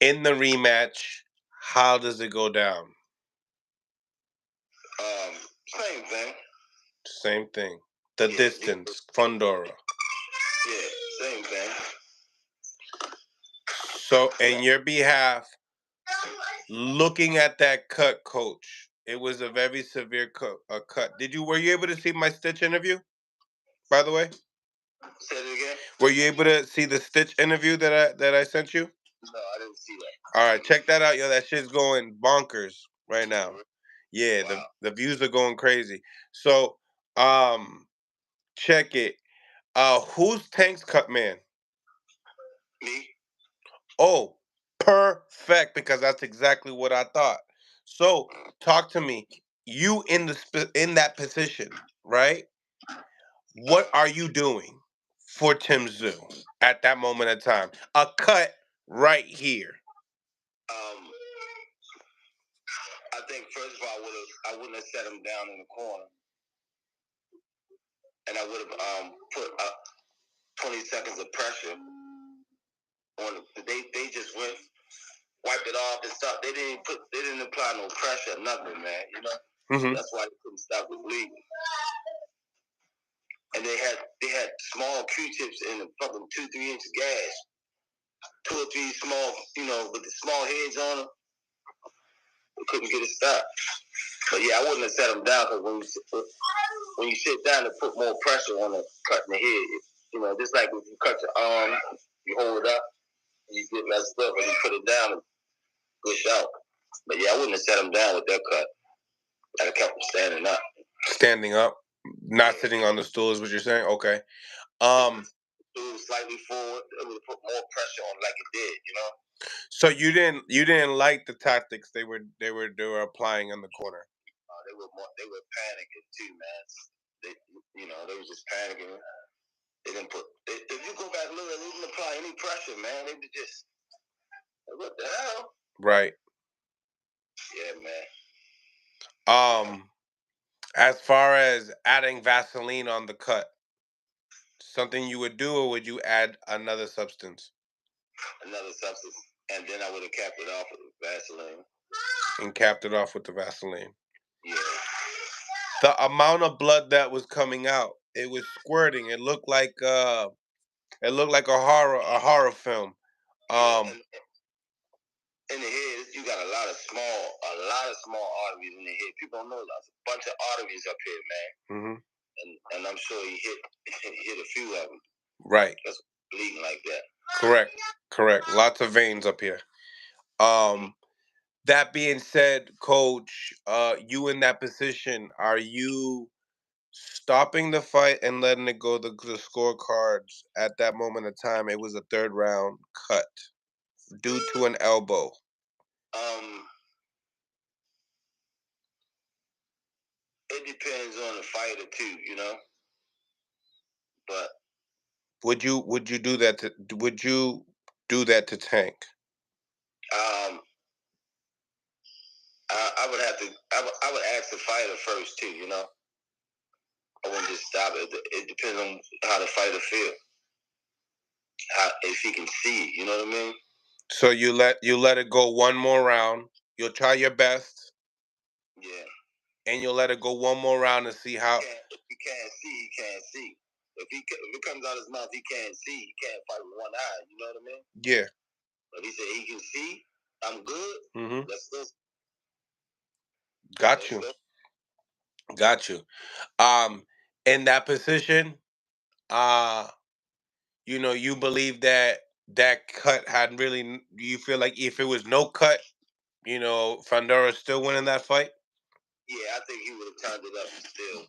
in the rematch? How does it go down? Same thing. Same thing. The distance, Fundora. Yeah, same thing. So, in your behalf, looking at that cut, coach, it was a very severe cut. Were you able to see my Stitch interview? By the way, say it again. Were you able to see the Stitch interview that I sent you? No, I didn't see that. All right, check that out, yo. That shit's going bonkers right now. Yeah, wow. the views are going crazy. So, check it. Who's Tank's cut man? Me. Oh, perfect, because that's exactly what I thought. So, talk to me. You in that position, right? What are you doing for Tszyu at that moment in time? A cut right here. I think first of all, I wouldn't have set him down in the corner, and I would have put 20 seconds of pressure on him. They just went, wiped it off and stuff. They didn't apply no pressure, nothing, man. Mm-hmm. That's why they couldn't stop the bleeding. And they had small Q-tips in the fucking 2-3 inch gas, 2 or 3 small, with the small heads on them. We couldn't get it stopped. But yeah, I wouldn't have set him down, because when you sit down to put more pressure on the cut in the head, just like if you cut your arm, you hold it up, and you get messed up, and you put it down and push out. But yeah, I wouldn't have set him down with that cut. I'd have kept him standing up. Standing up, not sitting on the stool is what you're saying. Okay. Stool slightly forward, it would have put more pressure on like it did. So you didn't like the tactics they were applying in the corner. They were panicking too, man. They were just panicking. They didn't put. If you go back and look, they didn't apply any pressure, man. They were just, what the hell? Right. Yeah, man. As far as adding Vaseline on the cut, something you would do, or would you add another substance? Another substance, and then I would have capped it off with Vaseline. And capped it off with the Vaseline. Yeah. The amount of blood that was coming out, it was squirting. It looked like a horror film. In the head, you got a lot of small arteries in the head. People don't know there's a bunch of arteries up here, man. Mm-hmm. And I'm sure he hit a few of them. Right. That's bleeding like that. Correct. Lots of veins up here. That being said, Coach, you in that position, are you stopping the fight and letting it go the scorecards at that moment of time? It was a 3rd round cut due to an elbow. It depends on the fighter too, But would you do that to Tank? I would have to. I would ask the fighter first too, I wouldn't just stop it. It depends on how the fighter feel. If he can see, you know what I mean? So you let it go one more round. You'll try your best. Yeah. And you'll let it go one more round and see how. If he can't see, he can't see. If it comes out his mouth, he can't see. He can't fight with one eye. You know what I mean? Yeah. But he said he can see. I'm good. Mm-hmm. Let's go. Got you. Got you. In that position, you believe that cut had really. You feel like if it was no cut, Fundora still winning that fight. Yeah, I think he would have turned it up still.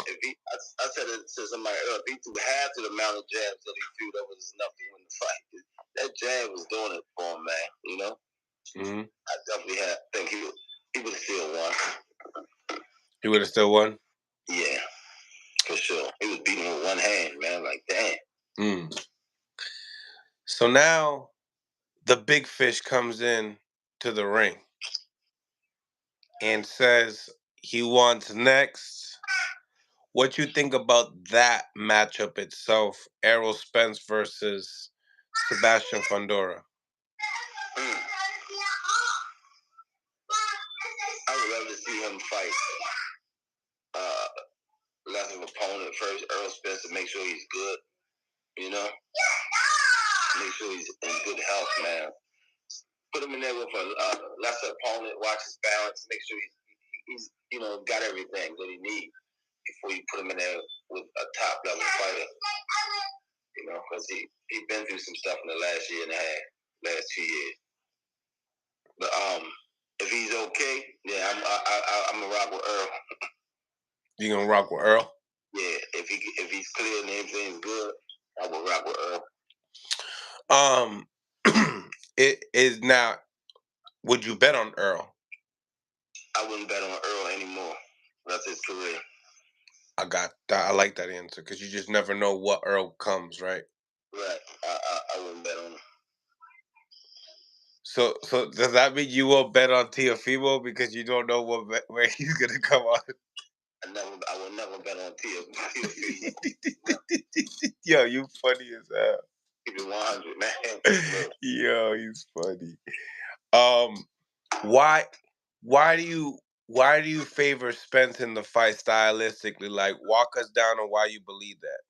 If he, I said it to somebody earlier. If he threw half of the amount of jabs that he threw, that was enough to win the fight. That jab was doing it for him, man. You know. Mm-hmm. I definitely think he would have still won. He would have still won. Yeah, for sure. He was beating with one hand, man. Like, damn. So now the big fish comes in to the ring and says he wants next. What you think about that matchup itself? Errol Spence versus Sebastian Fundora. I would love to see him fight lesser opponent first, Errol Spence, to make sure he's good. You know, make sure he's in good health, man. Put him in there with a lesser opponent. Watch his balance. Make sure he's got everything that he needs before you put him in there with a top level fighter. You know, because he been through some stuff in the last year and a half, last 2 years. But if he's okay, yeah, I'm gonna rock with Earl. You gonna rock with Earl? Yeah, if he's clear and everything's good, I will rock with Earl. It is now. Would you bet on Earl? I wouldn't bet on Earl anymore. That's his career. I got that. I like that answer because you just never know what Earl comes, right? Right. I wouldn't bet on him. So does that mean you won't bet on Teofimo because you don't know where he's gonna come on? I will never bet on Teofimo. Yo, you funny as hell. Keep it 100, man. Yo, he's funny. Why do you favor Spence in the fight stylistically? Like, walk us down on why you believe that,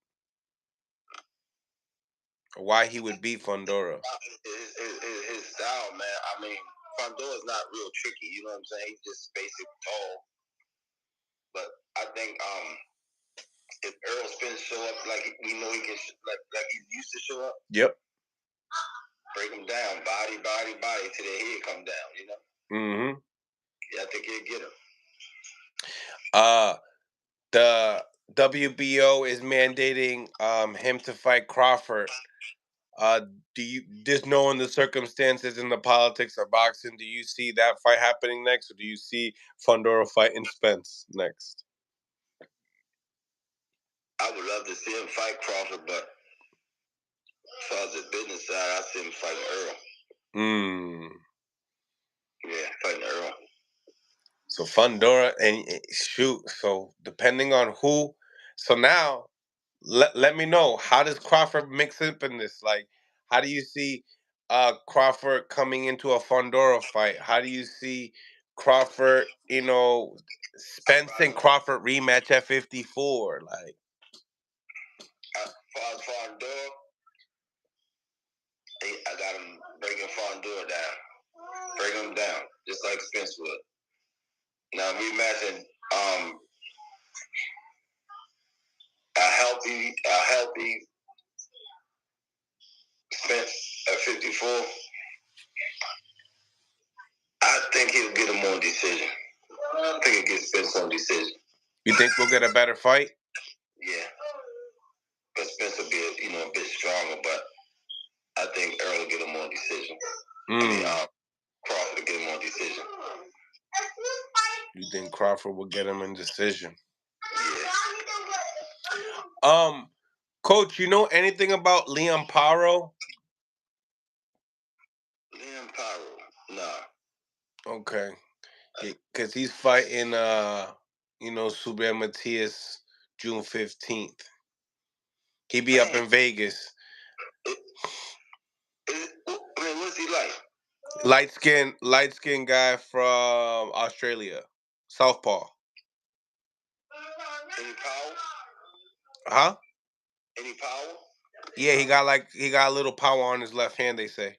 or why he would beat Fundora. His style, man. I mean, Fundora's not real tricky. You know what I'm saying? He's just basic tall. But I think if Errol Spence show up like we know he can, like he used to show up. Yep. Break him down, body till their head come down. You know. Mm-hmm. Yeah, I think he'll get him. The WBO is mandating him to fight Crawford. Do you, just knowing the circumstances and the politics of boxing, do you see that fight happening next, or do you see Fundora fighting Spence next? I would love to see him fight Crawford, but as far as the business side, I see him fighting Earl. Yeah, fighting Earl. So Fundora and shoot. So depending on who, so now let me know, how does Crawford mix up in this? Like, how do you see Crawford coming into a Fundora fight? How do you see Crawford? Spence and Crawford rematch at 54. Like, As Fundora, I got him breaking Fundora down, break him down just like Spence would. Now rematching a healthy Spence at 54. I think he'll get him on decision. I think he'll get Spence on decision. you think we'll get a better fight? Yeah, but Spence will be a bit stronger, but I think Earl will get him on decision. Crawford will get him on decision. You think Crawford will get him in decision? Yeah. Coach, you know anything about Liam Paro? Liam Paro, nah. Okay, because he's fighting, Subriel Matias June 15th. He be up in Vegas. What's he like? Light skin guy from Australia, Southpaw. Any power? Huh? Any power? Yeah, he got a little power on his left hand. They say.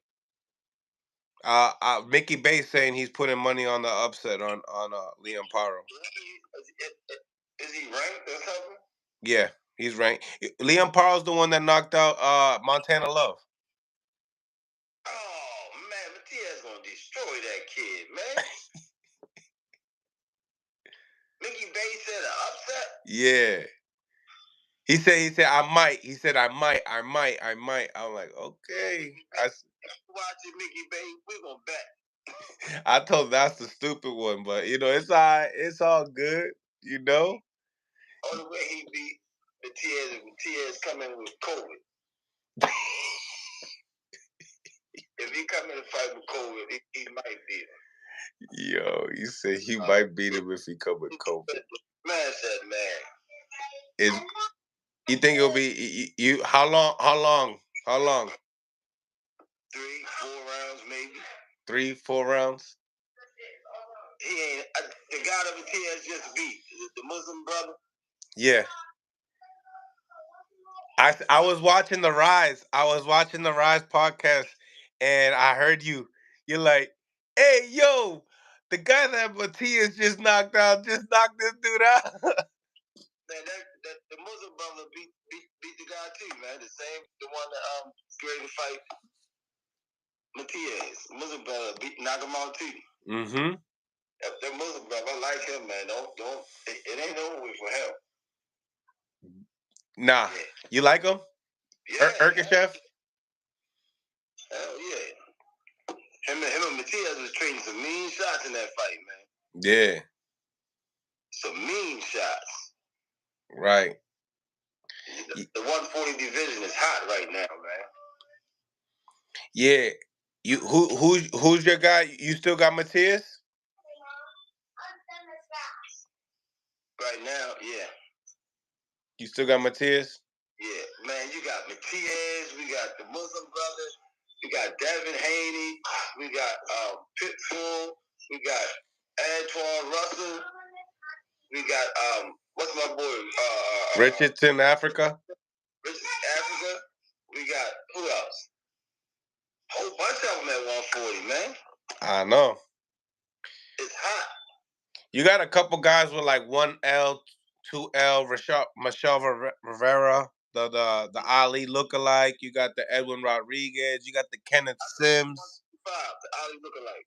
Mickey Bay saying he's putting money on the upset on Liam Paro. Is he ranked or something? Yeah, he's ranked. Liam Paro's the one that knocked out Montana Love. Oh man, Matias gonna destroy that kid, man. Mickey Bay said an upset. Yeah. He said I might. He said I might. I'm like, okay. Watching Mickey Bay, we gonna bet. I told him that's the stupid one, but it's all good, Only way he beat Matias coming with COVID. If he come in a fight with COVID, he might beat him. Yo, you said he might beat him if he come with COVID. Man said, man. You think it'll be you? How long? 3, 4 rounds, maybe. 3, 4 rounds. He ain't the guy that Matias just beat. The Muslim brother. Yeah. I was watching the Rise. I was watching the Rise podcast, and I heard you. You're like, "Hey, yo, the guy that Matias just knocked this dude out." Man, the Muslim brother beat the guy too, man. The one that ready to fight Matias. Muslim brother knock him out too. Mm-hmm. That Muslim brother, I like him, man. Don't. It ain't over with for him. Nah, yeah. You like him? Yeah. Chef? Hell yeah. Him and Matias was trading some mean shots in that fight, man. Yeah. Some mean shots. Right. The 140 division is hot right now, man. Yeah. Who's your guy? You still got Matias? Right now, yeah. You still got Matias? Yeah, man. You got Matias. We got the Muslim brothers. We got Devin Haney. We got Pitbull. We got Antoine Russell. We got what's my boy? Richardson, Africa. Richardson, Africa. We got who else? Whole bunch of them at 140, man. I know. It's hot. You got a couple guys with like 1L, 2L, Michelle Rivera, the Ali lookalike. You got the Edwin Rodriguez. You got the Kenneth Sims. 5, the Ali lookalike.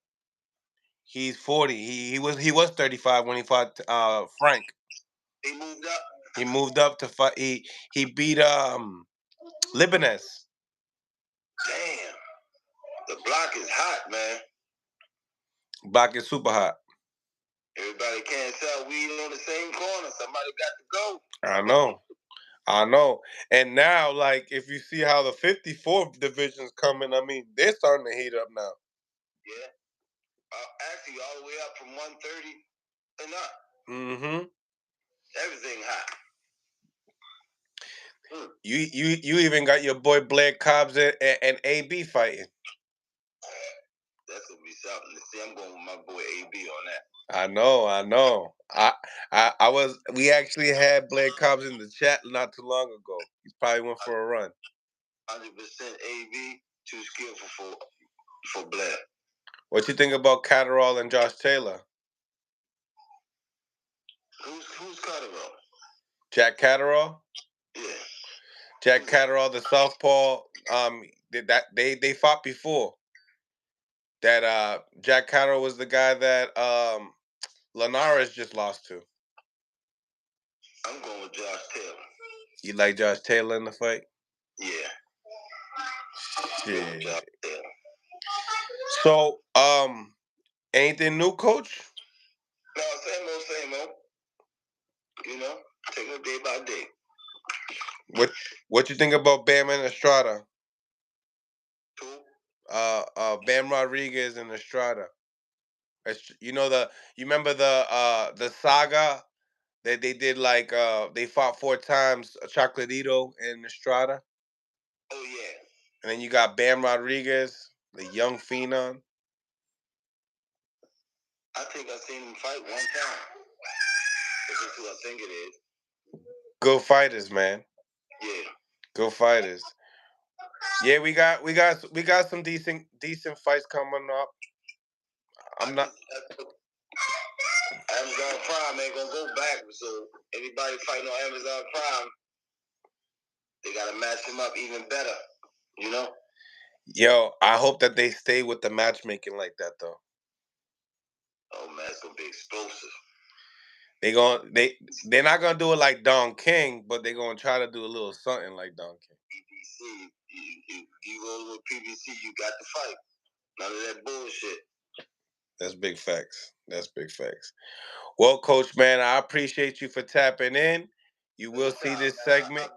He's 40. He was 35 when he fought Frank. He moved up. He moved up to fight. He beat Libanez. Damn. The block is hot, man. Block is super hot. Everybody can't sell weed on the same corner. Somebody got to go. I know. And now, like, if you see how the 54th division's coming, I mean, they're starting to heat up now. Yeah. Actually, all the way up from 130 and up. Mm-hmm. Everything hot. You even got your boy Blair Cobbs and AB fighting. That's gonna be something to see. I'm going with my boy AB on that. I know. We actually had Blair Cobbs in the chat not too long ago. He's probably went for a run. 100% AB, too skillful for Blair. What you think about Catterall and Josh Taylor? Who's Catterall? Jack Catterall? Yeah. Jack Catterall, the southpaw. They fought before. That Jack Catterall was the guy that Linares just lost to. I'm going with Josh Taylor. You like Josh Taylor in the fight? Yeah. Shit. Josh Taylor. So, anything new, Coach? No, same old. You know, take it day by day. What you think about Bam and Estrada? Who? Bam Rodriguez and Estrada. You remember the saga that they did, like they fought 4 times, Chocolatito and Estrada. Oh yeah. And then you got Bam Rodriguez, the young phenom. I think I've seen him fight one time. If it's who I think it is. Good fighters, man. Yeah. Good fighters. Yeah, we got some decent fights coming up. I'm not. Amazon Prime ain't gonna go back, so everybody fighting on Amazon Prime, they gotta match them up even better. You know? Yo, I hope that they stay with the matchmaking like that though. Oh man, it's gonna be explosive. They're not gonna do it like Don King, but they're gonna try to do a little something like Don King. PBC, you go with PBC, you got the fight. None of that bullshit. That's big facts. That's big facts. Well, Coach, man, I appreciate you for tapping in. You will see this segment.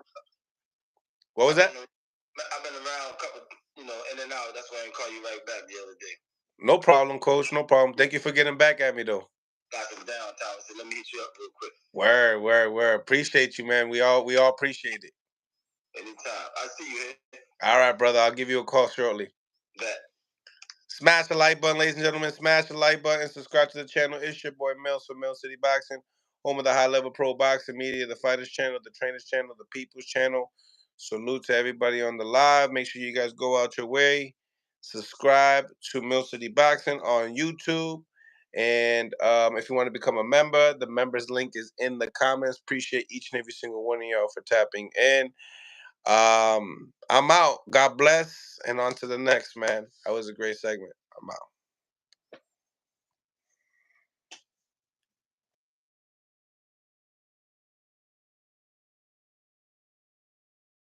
What was that? I've been around a couple, in and out. That's why I didn't call you right back the other day. No problem, Coach. No problem. Thank you for getting back at me, though. Got some downtime. So let me hit you up real quick. Word. Appreciate you, man. We all appreciate it. Anytime. I see you here. All right, brother. I'll give you a call shortly. Bet. Smash the like button, ladies and gentlemen. Smash the like button. Subscribe to the channel. It's your boy Mills from Mill City Boxing, home of the high level pro boxing media, the fighters channel, the trainers channel, the people's channel. Salute to everybody on the live. Make sure you guys go out your way. Subscribe to Mill City Boxing on YouTube. And if you want to become a member, the members link is in the comments. Appreciate each and every single one of y'all for tapping in. I'm out. God bless. And on to the next, man. That was a great segment. I'm out.